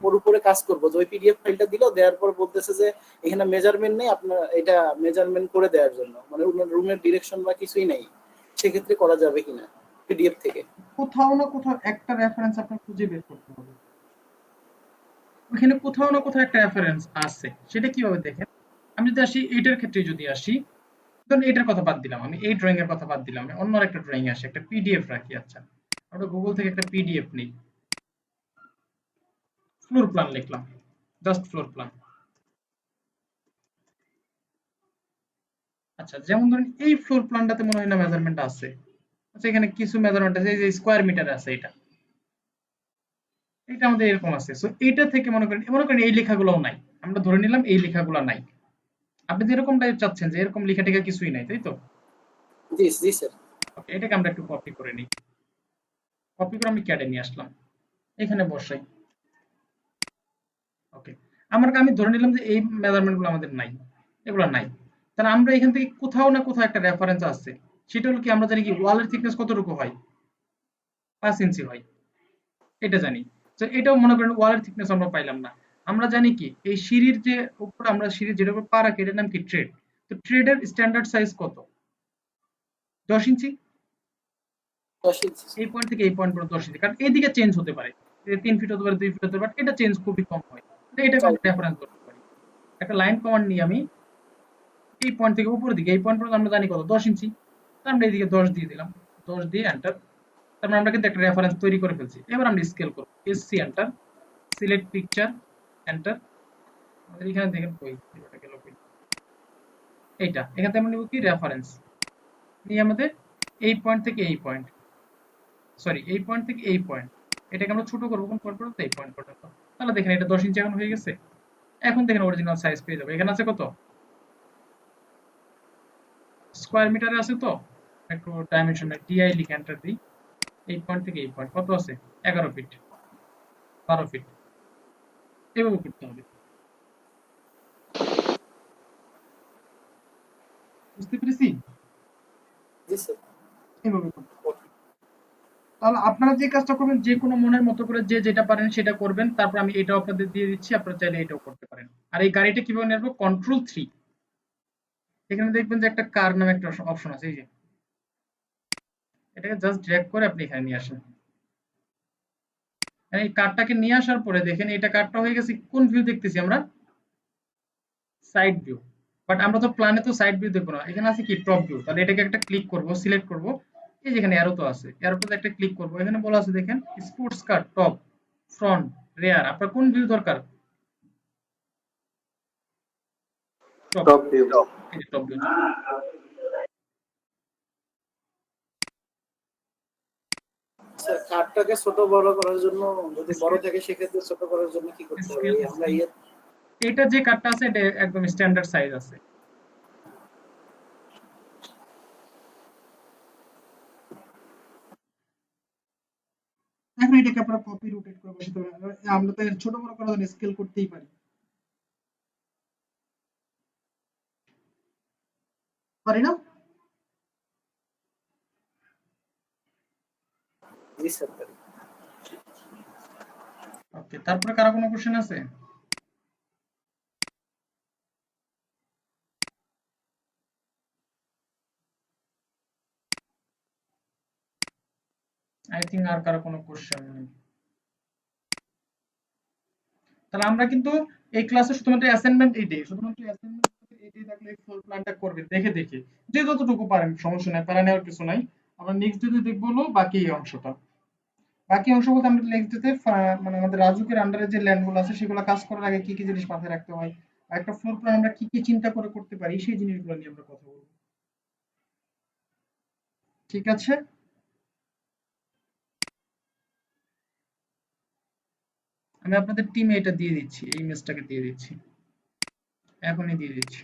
ওর উপরে কাজ করবো যে ওই পিডিএফ ফাইলটা দিল, দেওয়ার পর বলতেছে যে এখানে মেজারমেন্ট নেই, আপনার এটা মেজারমেন্ট করে দেওয়ার জন্য, মানে রুমের ডিরেকশন বা কিছুই নেই, সেক্ষেত্রে করা যাবে কিনা পিডিএফ থেকে? কোথাও না কোথাও একটা রেফারেন্স আপনার খুঁজে বের করতে হবে, ওখানে কোথাও না কোথাও একটা রেফারেন্স আছে, সেটা কিভাবে দেখেন। আমি যদি আসি এইটার ক্ষেত্রে যদি আসি, ধরুন এইটার কথা বাদ দিলাম, আমি এই ড্রয়িং এর কথা বাদ দিলাম, আমি অন্য একটা ড্রয়িং আসি, একটা পিডিএফ রাখি। আচ্ছা, আমরা গুগল থেকে একটা পিডিএফ নিই, ফ্লোর প্ল্যান লিখলাম, জাস্ট ফ্লোর প্ল্যান। আচ্ছা, যেমন ধরুন এই ফ্লোর প্ল্যানটাতে মনে হয় না মেজারমেন্ট আছে, আচ্ছা এখানে কিছু মেজারমেন্ট আছে, এই যে স্কয়ার মিটার আছে, এটা এটা আমাদের এরকম আছে। সো এইটা থেকে মনে করেন এই লেখাগুলোও নাই, আমরা ধরে নিলাম এই লেখাগুলো নাই, আপনি যেরকম টাইপ চাচ্ছেন যে এরকম লেখা টেখা কিছুই নাই, তাই তো? জি জি স্যার। ওকে, এটাকে আমরা একটু কপি করে নিই, কপি করে আমি ক্যাডে নিয়ে আসলাম, এখানে বসাই। ওকে, আমি ধরে নিলাম যে এই মেজারমেন্ট গুলো আমাদের নাই, এগুলো নাই, তাহলে আমরা এখান থেকে কোথাও না কোথাও একটা রেফারেন্স আছে, সেটা হলো কি আমরা জানি কি ওয়ালের থিকনেস কতটুকু হয়, 5 ইঞ্চি হয়, এটা জানি। তো এটাও মনে করেন ওয়ালের থিকনেস আমরা পাইলাম না, আমরা জানি কি এই সিঁড়ির যে উপরে আমরা সিঁড়ির যেটা উপর পা রাখি এটার নাম কি ট্রেড, তো ট্রেডের স্ট্যান্ডার্ড সাইজ কত 10 ইঞ্চি, 10 ইঞ্চি। এই পয়েন্ট থেকে এই পয়েন্ট পর্যন্ত 10 ইঞ্চি, কারণ এইদিকে চেঞ্জ হতে পারে, 3 ফিট হতে পারে 2 ফিট হতে পারে, এটা চেঞ্জ খুবই কম হয়, এটাকে আমরা রেফারেন্স করতে পারি। একটা লাইন কমান্ড নিয়ে আমি এই পয়েন্ট থেকে উপরের দিকে এই পয়েন্ট পর্যন্ত আমরা জানি কত 10 ইঞ্চি, তো আমরা এইদিকে 10 দিয়ে দিলাম, 10 দিয়ে এন্টার, তারপর আমরা কিন্তু একটা রেফারেন্স তৈরি করে ফেলছি। এবার আমরা স্কেল করব, SC enter, select picture enter, আমাদের এখানে দেখেন কই এটা গেল কই, এইটা এখান থেকে আমরা নিব কি রেফারেন্স নিয়ে আমাদের এই পয়েন্ট থেকে এই পয়েন্ট, সরি এই পয়েন্ট থেকে এই পয়েন্ট, এটাকে আমরা ছোট করব কোন পয়েন্ট পর্যন্ত, এই পয়েন্ট পর্যন্ত, তাহলে দেখেন এটা 10 ইঞ্চি এখন হয়ে গেছে। এখন দেখেন অরিজিনাল সাইজ পেয়ে যাবে, এখানে আছে কত স্কয়ার মিটারে আছে, তো একটু ডাইমেনশন ডিআই লিখে এন্টার দিই। এই পয়েন্ট থেকে এই পয়েন্ট কত আছে? 11 ফিট 12 ফিট এভাবে করতে হবে। বুঝতে পেরেছি? জি স্যার। এভাবে করতে হবে। তাহলে আপনারা যে কাজটা করবেন, যে কোনো মনের মতো করে যে যেটা পারেন সেটা করবেন। তারপর আমি এটাও আপনাদের দিয়ে দিচ্ছি, আপনারা চাইলে এটাও করতে পারেন। আর এই গাড়িটা কিভাবে নেব? কন্ট্রোল 3, এখানে দেখবেন যে একটা কার নামে একটা অপশন আছে, এই যে এটাকে জাস্ট ড্র্যাগ করে আপনি এখানে নিয়ে আসেন। এই কারটাকে নিয়ে আসার পরে দেখেন এটা কারটা হয়ে গেছে। কোন ভিউ দেখতেছি আমরা? Side view. বাট আমরা তো প্ল্যানে তো সাইড ভিউ দেখবো না, এখানে আছে কি টপ ভিউ। তাহলে এটাকে একটা ক্লিক করব, সিলেক্ট করব, এই যেখানে অ্যারো তো আছে, অ্যারোটাতে একটা ক্লিক করব। এখানে বলা আছে দেখেন sports car, top, front, rare. আপনার কোন ভিউ দরকার? Top, top view. এই যে টপ ভিউ। স্যার কার্ডটাকে ছোট বড় করার জন্য যদি বড় থাকে সেক্ষেত্রে ছোট করার জন্য কি করতে হবে? আমরা এটা যে কার্ডটা আছে এটা একদম স্ট্যান্ডার্ড সাইজ আছে। এখন এটাকে আপনারা কপি রোটেট করে বসাতে পারেন। আমরা তো এর ছোট বড় করার জন্য স্কেল করতেই পারি, পারি না? জি স্যার। ওকে, তারপরে কারো কোনো কোশ্চেন আছে? আই থিঙ্ক আর কারো কোনো কোশ্চেন নেই। তাহলে আমরা কিন্তু এই ক্লাসে শুধুমাত্র অ্যাসাইনমেন্ট এইটাই, শুধুমাত্র অ্যাসাইনমেন্ট এইটাই থাকলে ফুল প্ল্যানটা করবে দেখে দেখে, যে যতটুকু পারেন, সমস্যা নাই, প্যারা নেওয়ার কিছু নাই। আমরা নেক্সট ডেতে দেখবো হলো বাকি এই অংশটা। বাকি অংশ বলতে আমরা নেক্সট ডেতে মানে আমাদের রাজুকের আন্ডারে যে ল্যান্ডগুলো আছে সেগুলো কাজ করার আগে কি কি জিনিস মাথায় রাখতে হয়, আর একটা ফ্লোর প্ল্যান আমরা কি কি চিন্তা করে করতে পারি, সেই জিনিসগুলো নিয়ে আমরা কথা বলবো। ঠিক আছে? আমি আপনাদের টিমে এটা দিয়ে দিচ্ছি, এই ইমেজটাকে দিয়ে দিচ্ছি, এখনই দিয়ে দিচ্ছি।